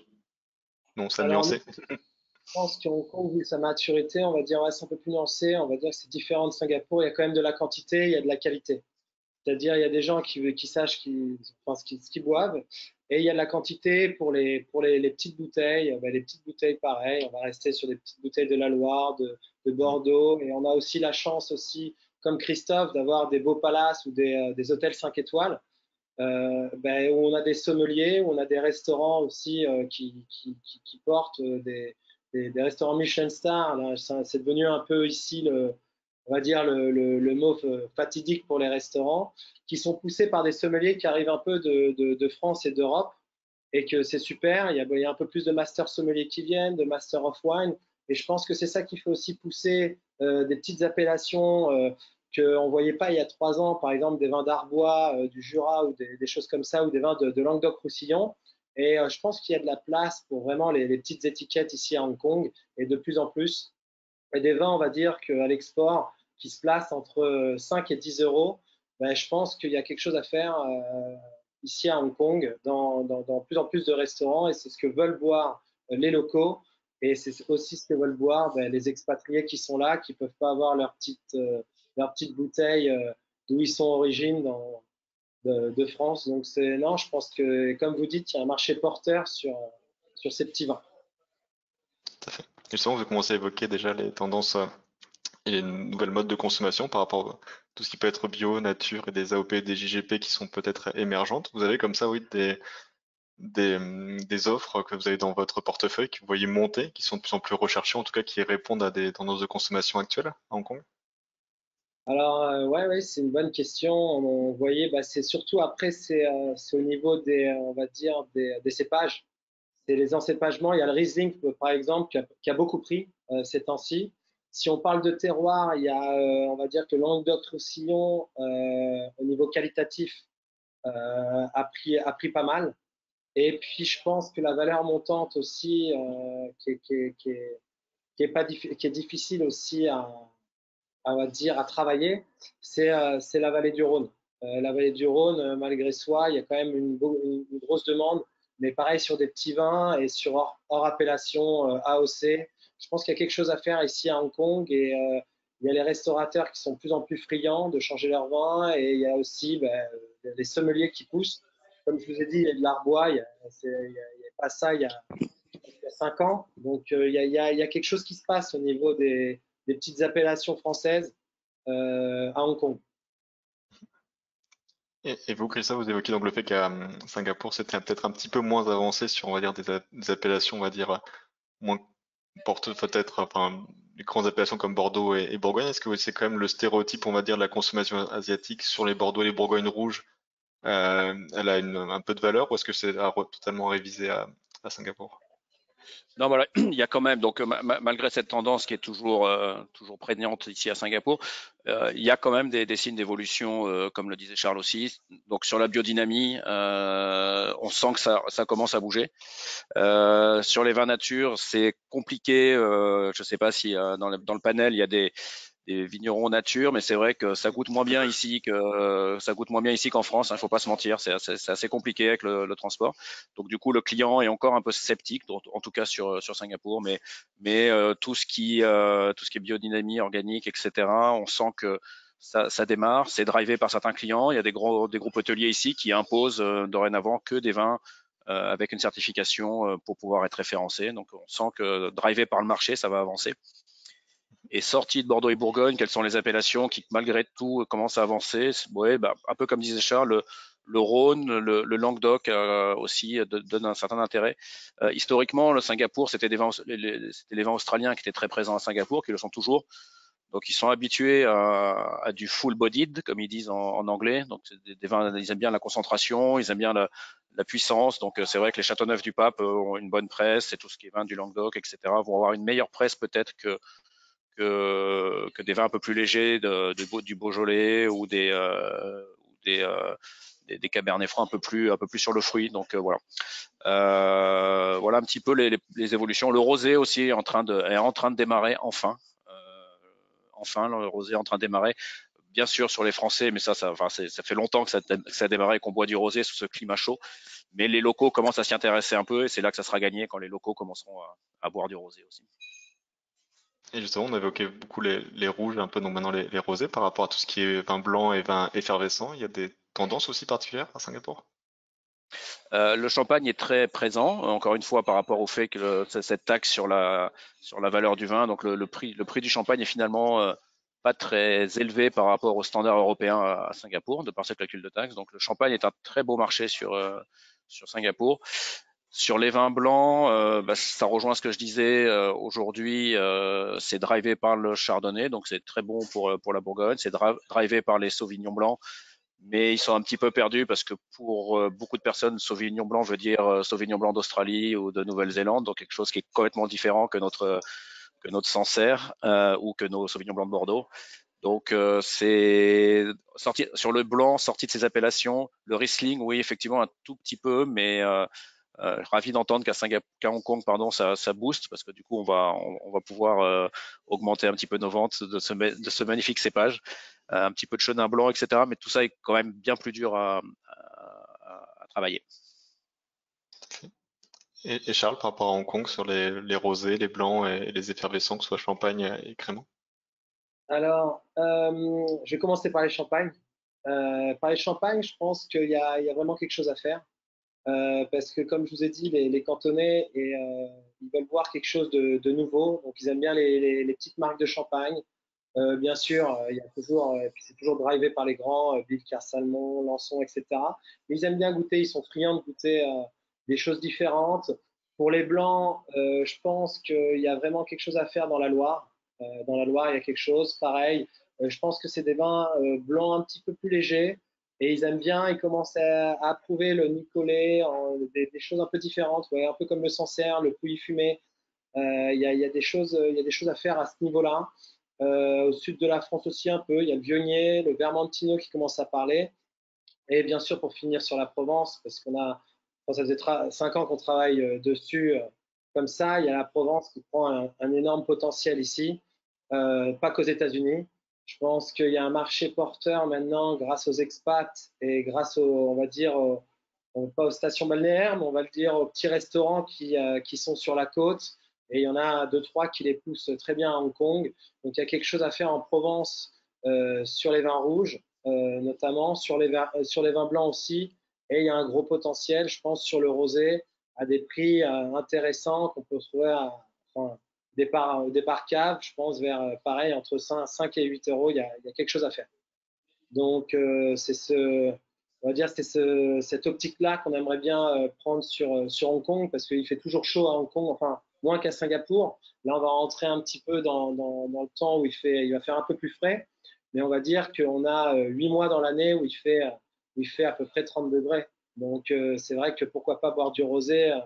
non, ça Alors, nous, nuancé. je pense qu'Hong Kong, vu sa maturité, on va dire, ouais, c'est un peu plus nuancé. On va dire que c'est différent de Singapour. Il y a quand même de la quantité, il y a de la qualité. C'est-à-dire, il y a des gens qui sachent enfin, ce qu'ils boivent. Et il y a de la quantité pour les petites bouteilles. Ben, les petites bouteilles, pareil. On va rester sur des petites bouteilles de la Loire, de Bordeaux. Et on a aussi la chance, aussi, comme Christophe, d'avoir des beaux palaces ou des hôtels 5 étoiles. Ben, où on a des sommeliers, où on a des restaurants aussi qui portent des restaurants Michelin Star. C'est devenu un peu ici on va dire le mot fatidique pour les restaurants, qui sont poussés par des sommeliers qui arrivent un peu de France et d'Europe, et que c'est super. Il y a un peu plus de master sommeliers qui viennent, de master of wine, et je pense que c'est ça qui fait aussi pousser des petites appellations qu'on ne voyait pas il y a 3 ans, par exemple des vins d'Arbois, du Jura, ou des choses comme ça, ou des vins de Languedoc-Roussillon. Et je pense qu'il y a de la place pour vraiment les petites étiquettes ici à Hong Kong, et de plus en plus. Et des vins, on va dire qu'à l'export, qui se placent entre 5 et 10 euros, ben, je pense qu'il y a quelque chose à faire ici à Hong Kong, dans plus en plus de restaurants, et c'est ce que veulent boire les locaux, et c'est aussi ce que veulent boire ben, les expatriés qui sont là, qui ne peuvent pas avoir leur petite bouteille d'où ils sont origines de France. Donc non, je pense que, comme vous dites, il y a un marché porteur sur ces petits vins. Tout à fait. Justement, vous commencez à évoquer déjà les tendances et les nouvelles modes de consommation par rapport à tout ce qui peut être bio, nature et des AOP, des JGP qui sont peut-être émergentes. Vous avez comme ça, oui, des offres que vous avez dans votre portefeuille, que vous voyez monter, qui sont de plus en plus recherchées, en tout cas qui répondent à des tendances de consommation actuelles à Hong Kong? Alors, ouais, c'est une bonne question. On voyait, bah, c'est surtout après, c'est au niveau des, on va dire, des cépages. C'est les encépagements. Il y a le Riesling, par exemple, qui a beaucoup pris ces temps-ci. Si on parle de terroir, il y a, on va dire que Languedoc-Roussillon, au niveau qualitatif, a pris pas mal. Et puis, je pense que la valeur montante aussi, qui est difficile aussi on va dire, à travailler, c'est la vallée du Rhône. La vallée du Rhône, malgré soi, il y a quand même une grosse demande, mais pareil sur des petits vins et sur hors appellation AOC. Je pense qu'il y a quelque chose à faire ici à Hong Kong et il y a les restaurateurs qui sont de plus en plus friands de changer leur vin et il y a aussi les sommeliers qui poussent. Comme je vous ai dit, il y a de l'Arbois, il n'y a pas ça il y a 5 ans. Donc il y a quelque chose qui se passe au niveau des petites appellations françaises à Hong Kong. Et vous, Christophe, vous évoquiez donc le fait qu'à Singapour, c'était peut-être un petit peu moins avancé sur, on va dire, des appellations, on va dire, moins porte peut-être, enfin, les grandes appellations comme Bordeaux et Bourgogne. Est-ce que c'est quand même le stéréotype, on va dire, de la consommation asiatique sur les Bordeaux et les Bourgognes rouges, elle a un peu de valeur ou est-ce que c'est totalement révisé à Singapour? Non, voilà, il y a quand même, donc malgré cette tendance qui est toujours prégnante ici à Singapour, il y a quand même des signes d'évolution, comme le disait Charles aussi. Donc sur la biodynamie, on sent que ça commence à bouger. Sur les vins nature, c'est compliqué. Je ne sais pas si dans le panel il y a des vignerons nature, mais c'est vrai que ça goûte moins bien ici qu'en France. Il faut pas se mentir, c'est assez compliqué avec le transport. Donc du coup, le client est encore un peu sceptique, en tout cas sur Singapour, mais tout ce qui est biodynamie organique, etc. On sent que ça démarre, c'est drivé par certains clients. Il y a des groupes hôteliers ici qui imposent dorénavant que des vins avec une certification pour pouvoir être référencé. Donc on sent que drivé par le marché, ça va avancer. Et sorti de Bordeaux et Bourgogne, quelles sont les appellations qui, malgré tout, commencent à avancer? Ouais, bah, un peu comme disait Charles, le Rhône, le Languedoc aussi donne un certain intérêt. Historiquement, le Singapour, c'était les vins australiens qui étaient très présents à Singapour, qui le sont toujours. Donc, ils sont habitués à du full-bodied, comme ils disent en anglais. Donc, c'est des vins, ils aiment bien la concentration, ils aiment bien la puissance. Donc, c'est vrai que les Châteauneuf-du-Pape ont une bonne presse, et tout ce qui est vin du Languedoc, etc., vont avoir une meilleure presse peut-être que des vins un peu plus légers du Beaujolais ou des Cabernets francs un peu plus sur le fruit. Donc voilà. Voilà un petit peu les évolutions. Le rosé aussi est en train de démarrer enfin. Enfin, le rosé est en train de démarrer. Bien sûr sur les Français, mais ça fait longtemps que ça a démarré et qu'on boit du rosé sous ce climat chaud. Mais les locaux commencent à s'y intéresser un peu et c'est là que ça sera gagné quand les locaux commenceront à boire du rosé aussi. Et justement, on évoquait beaucoup les rouges, un peu donc maintenant les rosés par rapport à tout ce qui est vin blanc et vin effervescent. Il y a des tendances aussi particulières à Singapour? Le champagne est très présent, encore une fois par rapport au fait que cette taxe sur la valeur du vin, donc le prix du champagne est finalement pas très élevé par rapport aux standards européens à Singapour, de par ce calcul de taxe. Donc le champagne est un très beau marché sur Singapour. Sur les vins blancs, bah, ça rejoint ce que je disais. Aujourd'hui, c'est drivé par le chardonnay, donc c'est très bon pour la Bourgogne. C'est drivé par les sauvignons blancs, mais ils sont un petit peu perdus parce que pour beaucoup de personnes, Sauvignon blanc veut dire Sauvignon blanc d'Australie ou de Nouvelle-Zélande, donc quelque chose qui est complètement différent que notre Sancerre ou que nos Sauvignon blancs de Bordeaux. Donc c'est sorti sur le blanc, sorti de ces appellations. Le Riesling, oui, effectivement un tout petit peu, mais ravi d'entendre qu'à Hong Kong, pardon, ça booste parce que du coup on va pouvoir augmenter un petit peu nos ventes de ce magnifique cépage, un petit peu de chenin blanc, etc. Mais tout ça est quand même bien plus dur à travailler. Et Charles, par rapport à Hong Kong, sur les rosés, les blancs et les effervescents, que ce soit champagne et crémant? Alors, je vais commencer par les champagnes. Par les champagnes, je pense qu'il y a vraiment quelque chose à faire. Parce que comme je vous ai dit, les Cantonais, ils veulent voir quelque chose de nouveau. Donc, ils aiment bien les petites marques de champagne. Bien sûr, il y a toujours, puis c'est toujours drivé par les grands, Bilka, Salmon, Lançon, etc. Mais ils aiment bien goûter, ils sont friands de goûter des choses différentes. Pour les blancs, je pense qu'il y a vraiment quelque chose à faire dans la Loire. Dans la Loire, il y a quelque chose, pareil. Je pense que c'est des vins blancs un petit peu plus légers. Et ils aiment bien, ils commencent à approuver le Nicolet, des choses un peu différentes, ouais, un peu comme le Sancerre, le Pouilly fumé. Il y a des choses, il y a des choses à faire à ce niveau-là. Au sud de la France aussi un peu, il y a le Viognier, le Vermentino qui commence à parler. Et bien sûr, pour finir sur la Provence, parce ça faisait 5 ans qu'on travaille dessus comme ça, il y a la Provence qui prend un énorme potentiel ici, pas qu'aux États-Unis. Je pense qu'il y a un marché porteur maintenant grâce aux expats et grâce aux, on va dire, pas aux stations balnéaires, mais on va le dire aux petits restaurants qui sont sur la côte. Et il y en a deux, trois qui les poussent très bien à Hong Kong. Donc il y a quelque chose à faire en Provence sur les vins rouges, notamment sur sur les vins blancs aussi. Et il y a un gros potentiel, je pense, sur le rosé à des prix intéressants qu'on peut trouver enfin, départ cave, je pense, vers pareil, entre 5 et 8 euros, il y a quelque chose à faire. Donc, on va dire, cette optique-là qu'on aimerait bien prendre sur Hong Kong, parce qu'il fait toujours chaud à Hong Kong, enfin, moins qu'à Singapour. Là, on va rentrer un petit peu dans le temps où il va faire un peu plus frais, mais on va dire qu'on a 8 mois dans l'année où il fait à peu près 30 degrés. Donc, c'est vrai que pourquoi pas boire du rosé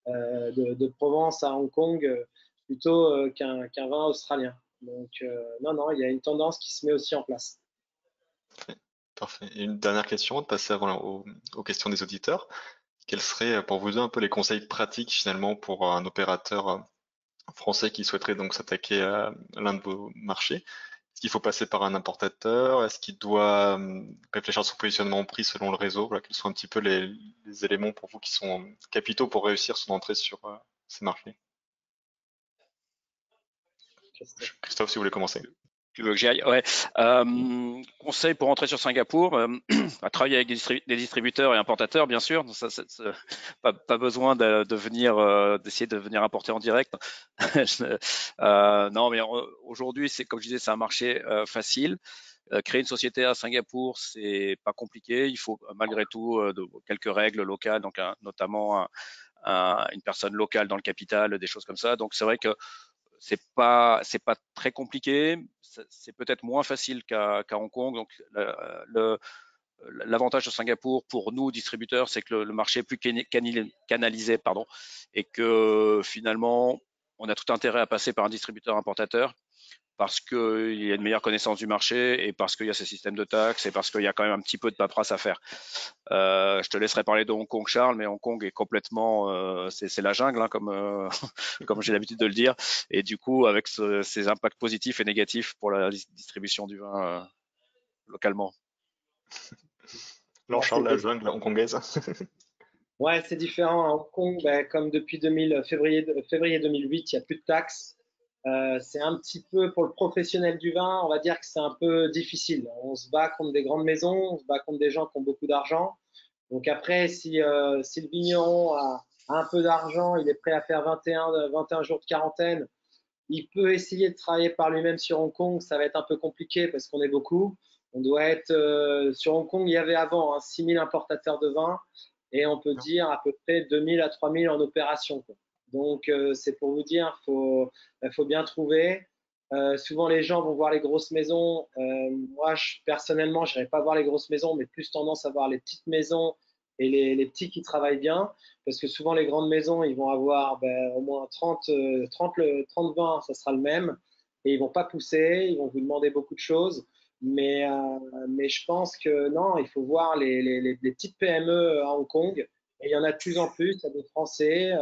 de Provence à Hong Kong plutôt qu'un vin australien. Donc, non, non, il y a une tendance qui se met aussi en place. Parfait. Parfait. Et une dernière question, de passer aux questions des auditeurs. Quels seraient pour vous deux un peu les conseils pratiques finalement pour un opérateur français qui souhaiterait donc s'attaquer à l'un de vos marchés? Est-ce qu'il faut passer par un importateur? Est-ce qu'il doit réfléchir à son positionnement au prix selon le réseau? Voilà, quels sont un petit peu les éléments pour vous qui sont capitaux pour réussir son entrée sur ces marchés? Christophe, si vous voulez commencer. Tu veux que j'y aille? Ouais. Conseil pour entrer sur Singapour, à travailler avec des distributeurs et importateurs, bien sûr. Ça, pas besoin de venir d'essayer de venir importer en direct. Non, mais aujourd'hui, c'est comme je disais, c'est un marché facile. Créer une société à Singapour, c'est pas compliqué. Il faut malgré tout quelques règles locales, donc notamment une personne locale dans le capital, des choses comme ça. Donc c'est vrai que c'est pas très compliqué. C'est peut-être moins facile qu'à Hong Kong. Donc l'avantage de Singapour pour nous distributeurs, c'est que le marché est plus canalisé, pardon, et que finalement on a tout intérêt à passer par un distributeur importateur parce qu'il y a une meilleure connaissance du marché et parce qu'il y a ce système de taxes et parce qu'il y a quand même un petit peu de paperasse à faire. Je te laisserai parler de Hong Kong, Charles, mais Hong Kong est complètement, c'est la jungle, hein, comme j'ai l'habitude de le dire. Et du coup, avec ces impacts positifs et négatifs pour la distribution du vin localement. Alors Charles, la jungle hongkongaise. Ouais, c'est différent. À Hong Kong, ben, comme depuis février 2008, il n'y a plus de taxes. C'est un petit peu pour le professionnel du vin, on va dire que c'est un peu difficile. On se bat contre des grandes maisons, on se bat contre des gens qui ont beaucoup d'argent. Donc après, si le vigneron a un peu d'argent, il est prêt à faire 21 jours de quarantaine, il peut essayer de travailler par lui-même sur Hong Kong. Ça va être un peu compliqué parce qu'on est beaucoup. On doit être sur Hong Kong, il y avait avant 6 000 importateurs de vin et on peut dire à peu près 2 000 à 3 000 en opération, quoi. Donc c'est pour vous dire, faut bien trouver. Souvent les gens vont voir les grosses maisons. Moi, personnellement, je n'irai pas voir les grosses maisons, mais plus tendance à voir les petites maisons et les petits qui travaillent bien. Parce que souvent, les grandes maisons, ils vont avoir au moins 30 vins, ça sera le même. Et ils vont pas pousser, ils vont vous demander beaucoup de choses. Mais je pense que non, il faut voir les petites PME à Hong Kong. Et il y en a de plus en plus. Il y a des Français,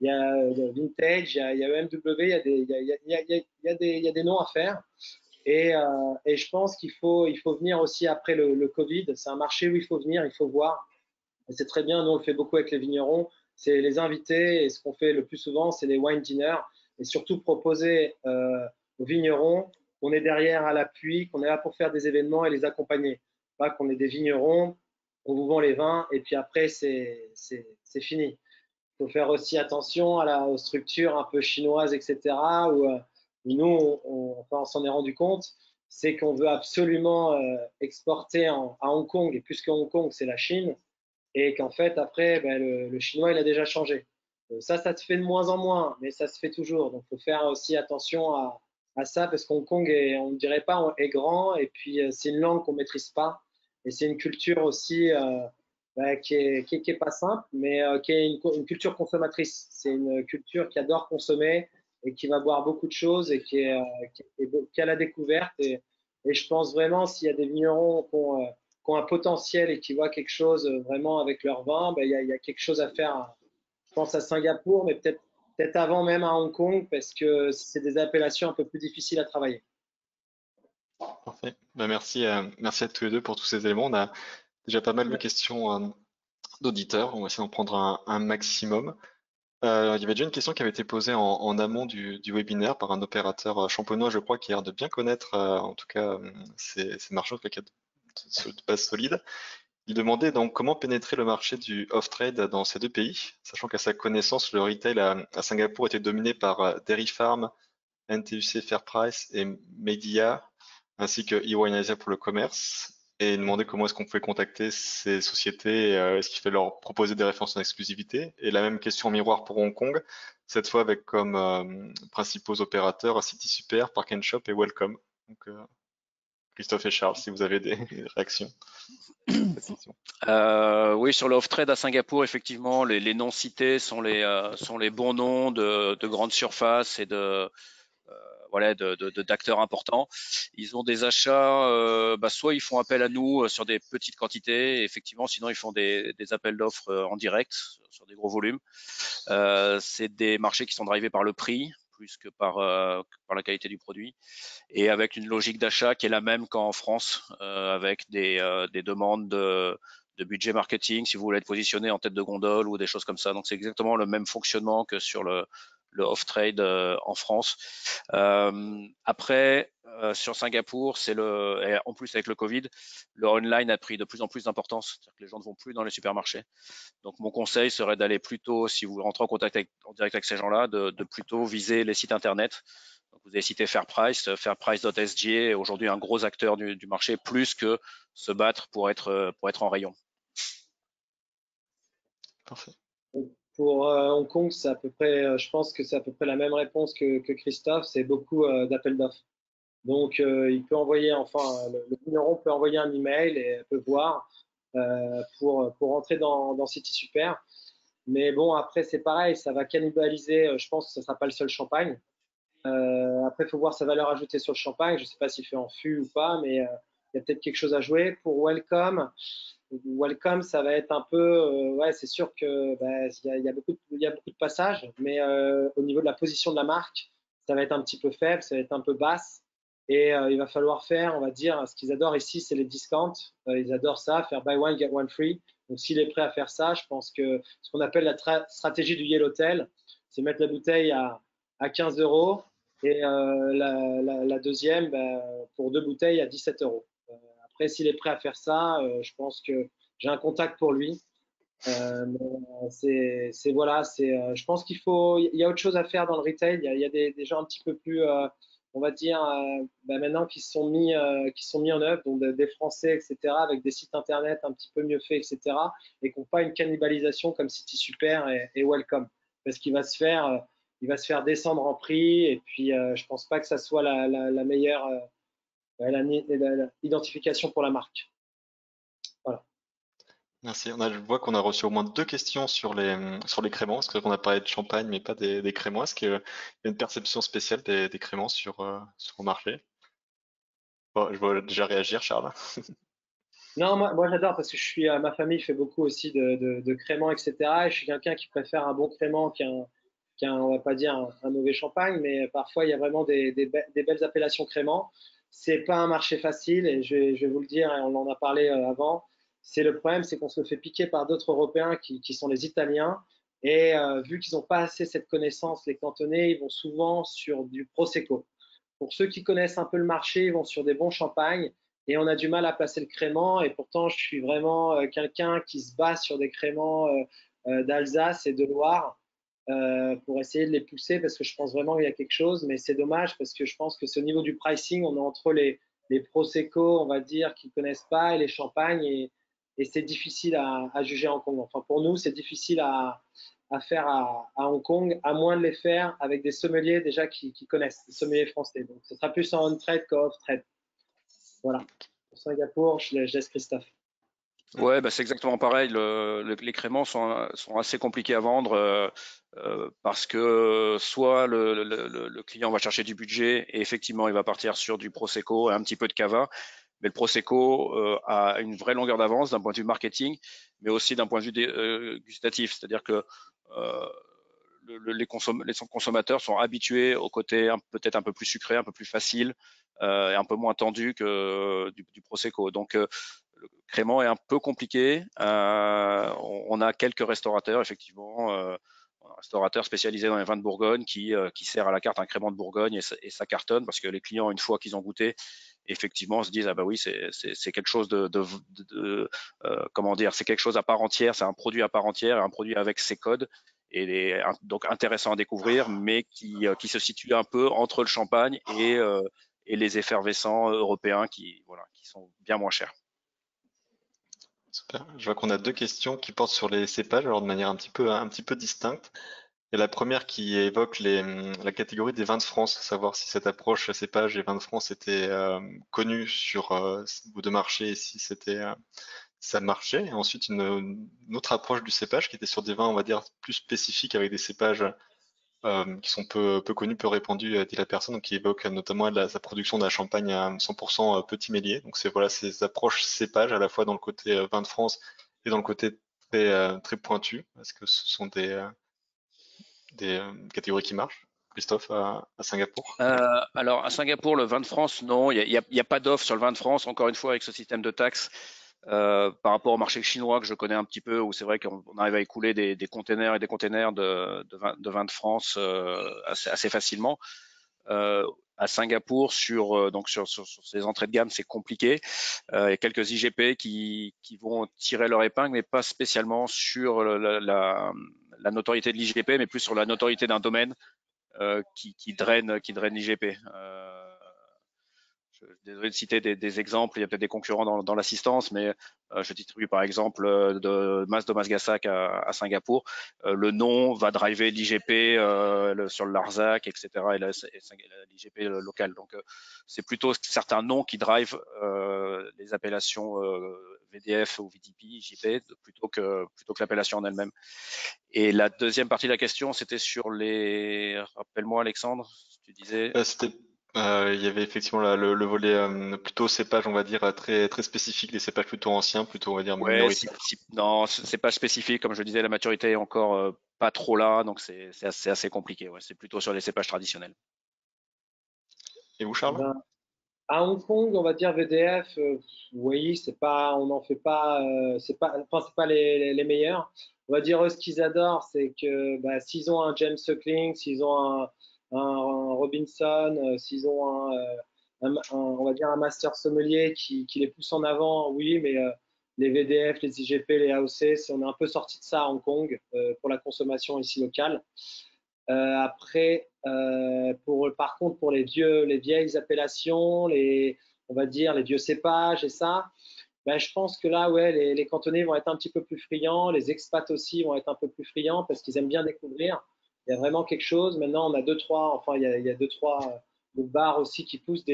il y a Vintage, il y a EMW, il y a des noms à faire. Et je pense qu'il faut venir aussi après le Covid. C'est un marché où il faut venir, il faut voir. Et c'est très bien, nous on le fait beaucoup avec les vignerons, c'est les invités, et ce qu'on fait le plus souvent, c'est les wine dinners, et surtout proposer aux vignerons qu'on est derrière à l'appui, qu'on est là pour faire des événements et les accompagner. Pas qu'on est des vignerons, on vous vend les vins, et puis après c'est fini. Il faut faire aussi attention aux structures un peu chinoises, etc., où Nous, on s'en est rendu compte, c'est qu'on veut absolument exporter à Hong Kong, et puisque Hong Kong, c'est la Chine, et qu'en fait, après, ben, le chinois, il a déjà changé. Ça se fait de moins en moins, mais ça se fait toujours. Donc, il faut faire aussi attention à ça, parce qu'Hong Kong, on ne dirait pas, est grand, et puis c'est une langue qu'on ne maîtrise pas, et c'est une culture aussi ben, qui est pas simple, mais qui est une culture consommatrice. C'est une culture qui adore consommer et qui va boire beaucoup de choses et qui est à la découverte. Et je pense vraiment, s'il y a des vignerons qui ont un potentiel et qui voient quelque chose vraiment avec leur vin, ben, il y a quelque chose à faire. Je pense à Singapour, mais peut-être avant même à Hong Kong, parce que c'est des appellations un peu plus difficiles à travailler. Parfait. Bah, merci à tous les deux pour tous ces éléments. On a déjà pas mal de Ouais. questions d'auditeurs. On va essayer d'en prendre un maximum. Il y avait déjà une question qui avait été posée en amont du webinaire par un opérateur champenois, je crois, qui a l'air de bien connaître, en tout cas, ces marchés, en tout cas, de base solide. Il demandait donc comment pénétrer le marché du off-trade dans ces deux pays, sachant qu'à sa connaissance, le retail à Singapour était dominé par Dairy Farm, NTUC Fairprice et Media, ainsi que EY Asia pour le commerce. Et il demandait comment est-ce qu'on pouvait contacter ces sociétés, est-ce qu'il fallait leur proposer des références en exclusivité. Et la même question en miroir pour Hong Kong, cette fois avec comme principaux opérateurs City Super, Park and Shop et Welcome. Donc, Christophe et Charles, si vous avez des réactions à cette question. Oui, sur le off-trade à Singapour, effectivement, les noms cités sont les bons noms de grandes surfaces et voilà, d'acteurs importants. Ils ont des achats, soit ils font appel à nous sur des petites quantités, effectivement, sinon ils font des appels d'offres en direct sur des gros volumes. C'est des marchés qui sont drivés par le prix plus que par la qualité du produit, et avec une logique d'achat qui est la même qu'en France, avec des demandes de budget marketing, si vous voulez être positionné en tête de gondole ou des choses comme ça. Donc c'est exactement le même fonctionnement que sur le off-trade en France. Après, sur Singapour, et en plus avec le Covid, le online a pris de plus en plus d'importance. C'est-à-dire que les gens ne vont plus dans les supermarchés. Donc mon conseil serait d'aller plutôt, si vous rentrez en contact en direct avec ces gens-là, de plutôt viser les sites internet. Donc vous avez cité Fairprice, Fairprice.sg est aujourd'hui un gros acteur du marché, plus que se battre pour être en rayon. Parfait. Pour Hong Kong, c'est à peu près, je pense que c'est à peu près la même réponse que Christophe. C'est beaucoup d'appels d'offres. Donc, il peut envoyer, enfin, le vigneron peut envoyer un email et peut voir pour rentrer dans City Super. Mais bon, après, c'est pareil, ça va cannibaliser. Je pense que ce ne sera pas le seul champagne. Après, il faut voir sa valeur ajoutée sur le champagne. Je ne sais pas s'il fait en fût ou pas, mais il y a peut-être quelque chose à jouer. Pour Welcome, ça va être un peu, ouais, c'est sûr que bah, il y a beaucoup de passages, mais au niveau de la position de la marque, ça va être un petit peu faible, ça va être un peu basse. Et il va falloir faire, on va dire, ce qu'ils adorent ici, c'est les discounts. Ils adorent ça, faire buy one, get one free. Donc, s'il est prêt à faire ça, je pense que ce qu'on appelle la stratégie du Yellowtail, c'est mettre la bouteille à 15 euros et la deuxième, bah, pour deux bouteilles, à 17 euros. Après, s'il est prêt à faire ça, je pense que j'ai un contact pour lui. Voilà, je pense il y a autre chose à faire dans le retail. Il y a des gens un petit peu plus, on va dire, maintenant qui sont mis en œuvre, donc des Français, etc., avec des sites internet un petit peu mieux faits, etc., et qui n'ont pas une cannibalisation comme City Super et Welcome, parce il va se faire descendre en prix, et puis je pense pas que ça soit la meilleure identification pour la marque. Voilà. Merci. Je vois qu'on a reçu au moins deux questions sur les créments, parce qu'on a parlé de champagne, mais pas des créments. Est-ce qu'il y a une perception spéciale des créments sur le marché? Bon, je vois déjà réagir, Charles. Non, moi j'adore parce que ma famille fait beaucoup aussi de créments, etc. Et je suis quelqu'un qui préfère un bon crément on va pas dire un mauvais champagne, mais parfois il y a vraiment des belles appellations créments. C'est pas un marché facile et je vais vous le dire, et on en a parlé avant. C'est le problème, c'est qu'on se fait piquer par d'autres Européens qui sont les Italiens. Et vu qu'ils n'ont pas assez cette connaissance, les cantonais, ils vont souvent sur du Prosecco. Pour ceux qui connaissent un peu le marché, ils vont sur des bons champagnes et on a du mal à placer le crément. Et pourtant, je suis vraiment quelqu'un qui se base sur des créments d'Alsace et de Loire. pour essayer de les pousser parce que je pense vraiment qu'il y a quelque chose, mais c'est dommage parce que je pense que ce niveau du pricing, on est entre les Prosecco, on va dire, qui ne connaissent pas et les champagnes et c'est difficile à juger à Hong Kong. Enfin, pour nous, c'est difficile à faire à Hong Kong, à moins de les faire avec des sommeliers déjà qui connaissent, des sommeliers français. Donc, ce sera plus en on-trade qu'off-trade. Voilà. Pour Singapour, je laisse Christophe. Ouais, bah c'est exactement pareil. Les créments sont assez compliqués à vendre parce que soit le client va chercher du budget et effectivement il va partir sur du Prosecco et un petit peu de Cava, mais le Prosecco a une vraie longueur d'avance d'un point de vue marketing, mais aussi d'un point de vue gustatif, c'est-à-dire que les consommateurs sont habitués au côté peut-être un peu plus sucré, un peu plus facile et un peu moins tendu que du Prosecco. Donc le crément est un peu compliqué. On a quelques restaurateurs, effectivement, un restaurateur spécialisé dans les vins de Bourgogne qui sert à la carte un crément de Bourgogne et ça cartonne parce que les clients, une fois qu'ils ont goûté, effectivement, se disent ah bah oui, c'est quelque chose comment dire, c'est quelque chose à part entière, c'est un produit à part entière, un produit avec ses codes et donc intéressant à découvrir, mais qui se situe un peu entre le champagne et les effervescents européens qui sont bien moins chers. Super. Je vois qu'on a deux questions qui portent sur les cépages, alors de manière un petit peu distincte. Et la première qui évoque la catégorie des vins de France, savoir si cette approche cépage et vins de France était connue sur vos deux marchés et si ça marchait. Et ensuite une autre approche du cépage qui était sur des vins, on va dire, plus spécifiques avec des cépages qui sont peu connus, peu répandus, dit la personne, donc qui évoque notamment sa production d'un champagne à 100% petit mélier. Donc c'est voilà ces approches cépage à la fois dans le côté vin de France et dans le côté très pointu. Est-ce que ce sont des catégories qui marchent, Christophe, à Singapour? Alors à Singapour, le vin de France, non, il y a pas d'offre sur le vin de France. Encore une fois, avec ce système de taxes, par rapport au marché chinois que je connais un petit peu, où c'est vrai qu'on arrive à écouler des containers et des containers de vin de France assez facilement. À Singapour, sur ces entrées de gamme, c'est compliqué. Il y a quelques IGP qui vont tirer leur épingle, mais pas spécialement sur la notoriété de l'IGP, mais plus sur la notoriété d'un domaine qui draine l'IGP. Je suis désolé de citer des exemples, il y a peut-être des concurrents dans l'assistance, mais je distribue par exemple de Mas de Masgassak à Singapour. Le nom va driver l'IGP sur le Larzac, etc. et l'IGP local. Donc c'est plutôt certains noms qui drivent les appellations VDF ou VDP, IGP, plutôt que l'appellation en elle-même. Et la deuxième partie de la question, c'était sur les... Rappelle-moi Alexandre, tu disais... Il y avait effectivement le volet plutôt cépage, on va dire, très spécifique, des cépages plutôt anciens, plutôt, on va dire, Ouais, minoritaires. non, c'est pas spécifique. Comme je le disais, la maturité est encore pas trop là, donc c'est assez compliqué. Ouais. C'est plutôt sur les cépages traditionnels. Et vous, Charles? Ben, à Hong Kong, on va dire VDF, oui, c'est pas, on n'en fait pas, enfin, c'est pas les meilleurs. On va dire eux, ce qu'ils adorent, c'est que bah, s'ils ont un James Suckling, s'ils ont un Robinson, s'ils ont on va dire un master sommelier qui les pousse en avant, oui, mais les VDF, les IGP, les AOC, on est un peu sorti de ça à Hong Kong pour la consommation ici locale. Après, par contre, pour les vieilles appellations, on va dire les vieux cépages et ça, ben, je pense que là, ouais, les cantonais vont être un petit peu plus friands, les expats aussi vont être un peu plus friands parce qu'ils aiment bien découvrir. Il y a vraiment quelque chose. Maintenant, on a deux, trois, enfin, il y a deux, trois bars aussi qui poussent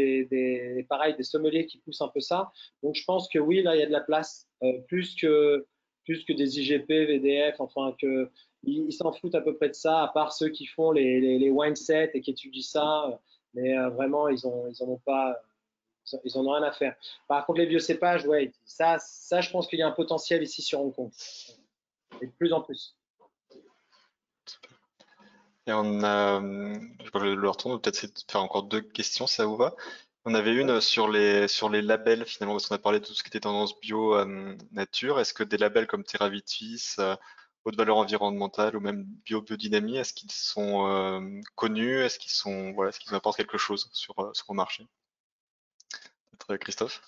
pareil, des sommeliers qui poussent un peu ça. Donc, je pense que oui, là, il y a de la place, plus que des IGP, VDF, enfin, ils s'en foutent à peu près de ça, à part ceux qui font les wine sets et qui étudient ça. Mais vraiment, ils en ont pas. Ils en ont rien à faire. Par contre, les vieux cépages, ouais, ça, je pense qu'il y a un potentiel ici sur Hong Kong. Et de plus en plus. Et on a, je vais le retourner, peut-être essayer de faire encore deux questions, si ça vous va. On avait une sur les labels, finalement, parce qu'on a parlé de tout ce qui était tendance bio, nature. Est-ce que des labels comme Terra Vitis, haute valeur environnementale ou même biodynamie, est-ce qu'ils sont connus? Voilà, est-ce qu'ils apportent quelque chose sur le marché? Peut-être Christophe?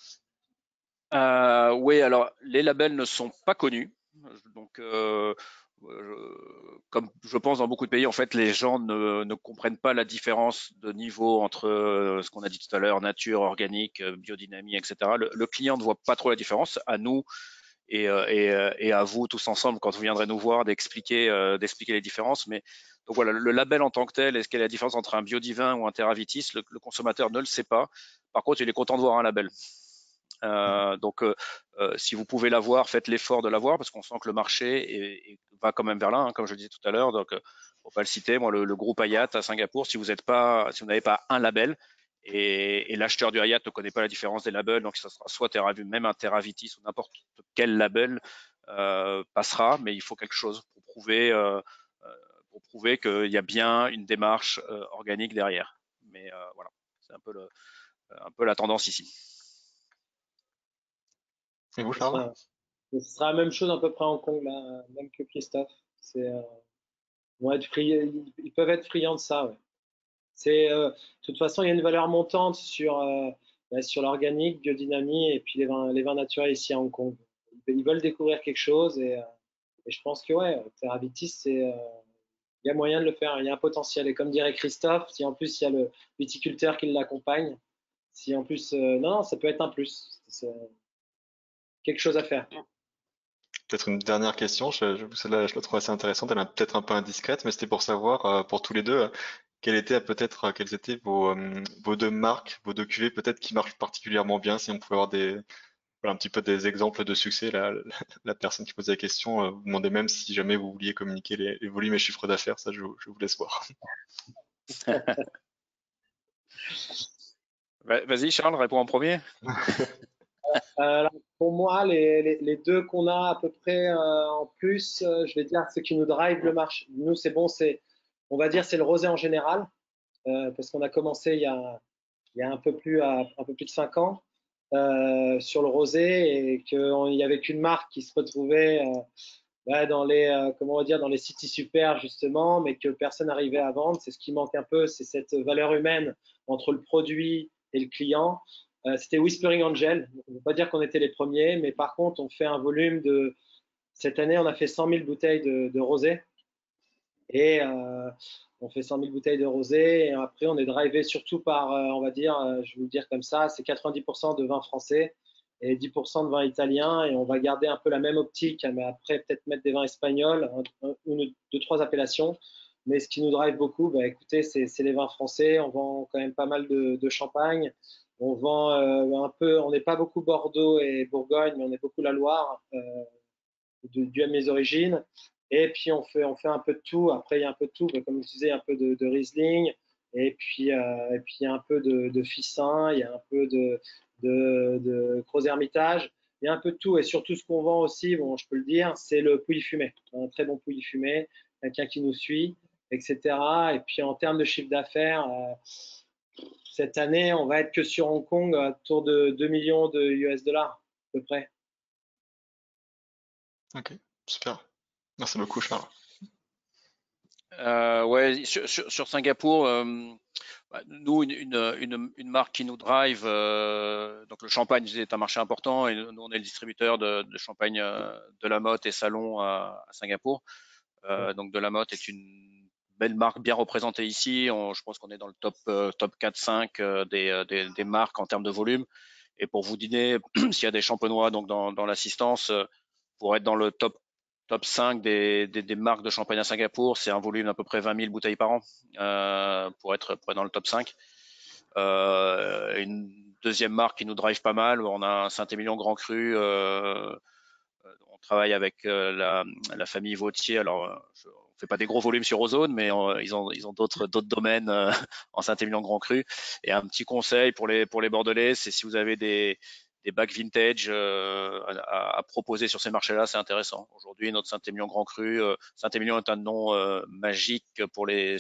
Oui, alors les labels ne sont pas connus. Donc comme je pense dans beaucoup de pays, en fait, les gens ne comprennent pas la différence de niveau entre ce qu'on a dit tout à l'heure, nature, organique, biodynamie, etc. Le client ne voit pas trop la différence. À nous et à vous tous ensemble, quand vous viendrez nous voir, d'expliquer les différences. Mais donc voilà, le label en tant que tel, est-ce qu'il y a la différence entre un biodivin ou un Terravitis, le consommateur ne le sait pas. Par contre, il est content de voir un label. Donc, si vous pouvez l'avoir, faites l'effort de l'avoir parce qu'on sent que le marché va quand même vers là, hein, comme je le disais tout à l'heure. Donc, faut pas le citer. Moi, le groupe Hayat à Singapour, si vous n'avez pas un label et l'acheteur du Hayat ne connaît pas la différence des labels, donc ça sera soit même un Terravitis ou n'importe quel label passera, mais il faut quelque chose pour prouver qu'il y a bien une démarche organique derrière. Mais voilà, c'est un peu la tendance ici. Et vous, Ce Charles? sera, ce sera la même chose à peu près à Hong Kong, là, même que Christophe. Ils peuvent être friands de ça. Ouais. De toute façon, il y a une valeur montante sur l'organique, biodynamie et puis les vins naturels ici à Hong Kong. Ils veulent découvrir quelque chose et je pense que ouais, Terravitis, il y a moyen de le faire, il y a un potentiel. Et comme dirait Christophe, si en plus il y a le viticulteur qui l'accompagne, si en plus, non, ça peut être un plus. C'est quelque chose à faire. Peut-être une dernière question, celle-là, je la trouve assez intéressante, elle est peut-être un peu indiscrète, mais c'était pour savoir, pour tous les deux, quelles étaient vos deux marques, vos deux cuvées peut-être qui marchent particulièrement bien, si on pouvait avoir voilà, un petit peu des exemples de succès. La personne qui posait la question vous demandait même si jamais vous vouliez communiquer les volumes et chiffres d'affaires, ça je vous laisse voir. Vas-y, Charles, réponds en premier. Alors, pour moi, les deux qu'on a à peu près en plus, je vais dire, ce qui nous drive le marché. Nous, c'est bon, on va dire, c'est le rosé en général, parce qu'on a commencé il y a un peu plus de 5 ans sur le rosé et qu'il n'y avait qu'une marque qui se retrouvait comment on va dire, dans les cities super justement, mais que personne n'arrivait à vendre. C'est ce qui manque un peu, c'est cette valeur humaine entre le produit et le client. C'était Whispering Angel. On ne veut pas dire qu'on était les premiers, mais par contre, on fait un volume de. Cette année, on a fait 100 000 bouteilles de rosé. Et on fait 100 000 bouteilles de rosé. Et après, on est drivé surtout par, on va dire, je vais vous le dire comme ça, c'est 90% de vin français et 10% de vin italien. Et on va garder un peu la même optique, mais après, peut-être mettre des vins espagnols, une, deux, trois appellations. Mais ce qui nous drive beaucoup, bah, écoutez, c'est les vins français. On vend quand même pas mal de champagne. On vend un peu, on n'est pas beaucoup Bordeaux et Bourgogne, mais on est beaucoup la Loire, dû à mes origines. Et puis on fait un peu de tout. Après, il y a un peu de tout, comme je disais, un peu de Riesling. Et puis il y a un peu de Fissin, il y a un peu de Gros Hermitage. Il y a un peu de tout. Et surtout, ce qu'on vend aussi, bon, je peux le dire, c'est le pouilly fumé. Un très bon pouilly fumé, quelqu'un qui nous suit, etc. Et puis en termes de chiffre d'affaires, cette année, on va être que sur Hong Kong, autour de 2 millions de US$ à peu près. Ok, super. Merci beaucoup, Charles. Ouais, sur Singapour, nous, une marque qui nous drive, donc le champagne est un marché important et nous, on est le distributeur de champagne de la Motte et Salon à Singapour. Donc de la Motte est une belle marque bien représentée ici. Je pense qu'on est dans le top 4-5 des marques en termes de volume. Et pour vous dîner, s'il y a des champenois donc dans l'assistance, pour être dans le top 5 des marques de champagne à Singapour, c'est un volume d'à peu près 20 000 bouteilles par an pour être dans le top 5. Une deuxième marque qui nous drive pas mal, on a un Saint-Émilion Grand Cru. On travaille avec la famille Vautier. Alors, on fait pas des gros volumes sur Ozone, mais ils ont d'autres domaines en Saint-Émilion Grand Cru. Et un petit conseil pour les Bordelais, c'est si vous avez des bacs vintage à proposer sur ces marchés-là, c'est intéressant. Aujourd'hui, notre Saint-Émilion Grand Cru, Saint-Émilion est un nom magique pour les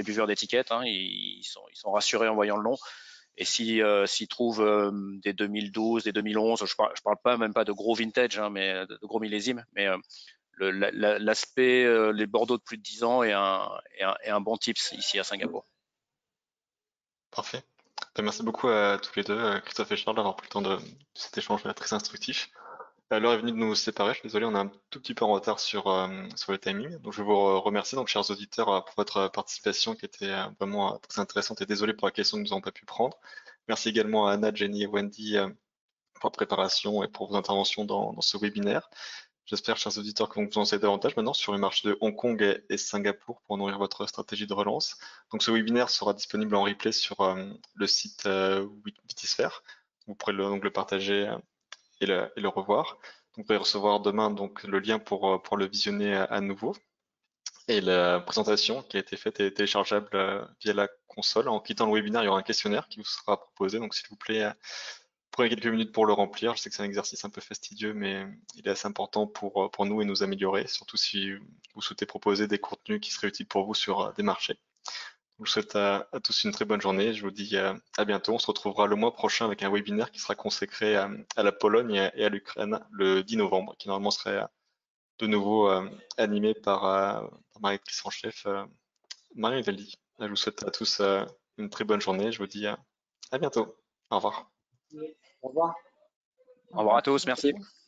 buveurs d'étiquettes. Hein. Ils sont rassurés en voyant le nom. Et s'ils trouvent des 2012, des 2011, je parle pas même pas de gros vintage, hein, mais de gros millésimes, mais l'aspect les Bordeaux de plus de 10 ans est un bon tips ici à Singapour. Parfait. Ben, merci beaucoup à tous les deux, Christophe et Charles, d'avoir pris le temps de cet échange très instructif. L'heure est venue de nous séparer. Je suis désolé, on est un tout petit peu en retard sur le timing. Donc, je vais vous remercier, donc, chers auditeurs, pour votre participation qui était vraiment très intéressante et désolé pour la question que nous n'avons pas pu prendre. Merci également à Anna, Jenny et Wendy pour la préparation et pour vos interventions dans ce webinaire. J'espère, chers auditeurs, que vous en savez davantage maintenant sur les marchés de Hong Kong et Singapour pour nourrir votre stratégie de relance. Donc, ce webinaire sera disponible en replay sur le site Wikitisphere. Vous pourrez donc le partager et le revoir. Donc, vous pourrez recevoir demain donc, le lien pour le visionner à nouveau. Et la présentation qui a été faite est téléchargeable via la console. En quittant le webinaire, il y aura un questionnaire qui vous sera proposé. Donc, s'il vous plaît, prenez quelques minutes pour le remplir. Je sais que c'est un exercice un peu fastidieux, mais il est assez important pour nous et nous améliorer, surtout si vous souhaitez proposer des contenus qui seraient utiles pour vous sur des marchés. Je vous souhaite à tous une très bonne journée. Je vous dis à bientôt. On se retrouvera le mois prochain avec un webinaire qui sera consacré à la Pologne et à l'Ukraine le 10 novembre, qui normalement serait de nouveau animé par ma rédactrice en chef, Marie Valdi. Je vous souhaite à tous une très bonne journée. Je vous dis à bientôt. Au revoir. Au revoir. Au revoir à tous, merci. Merci.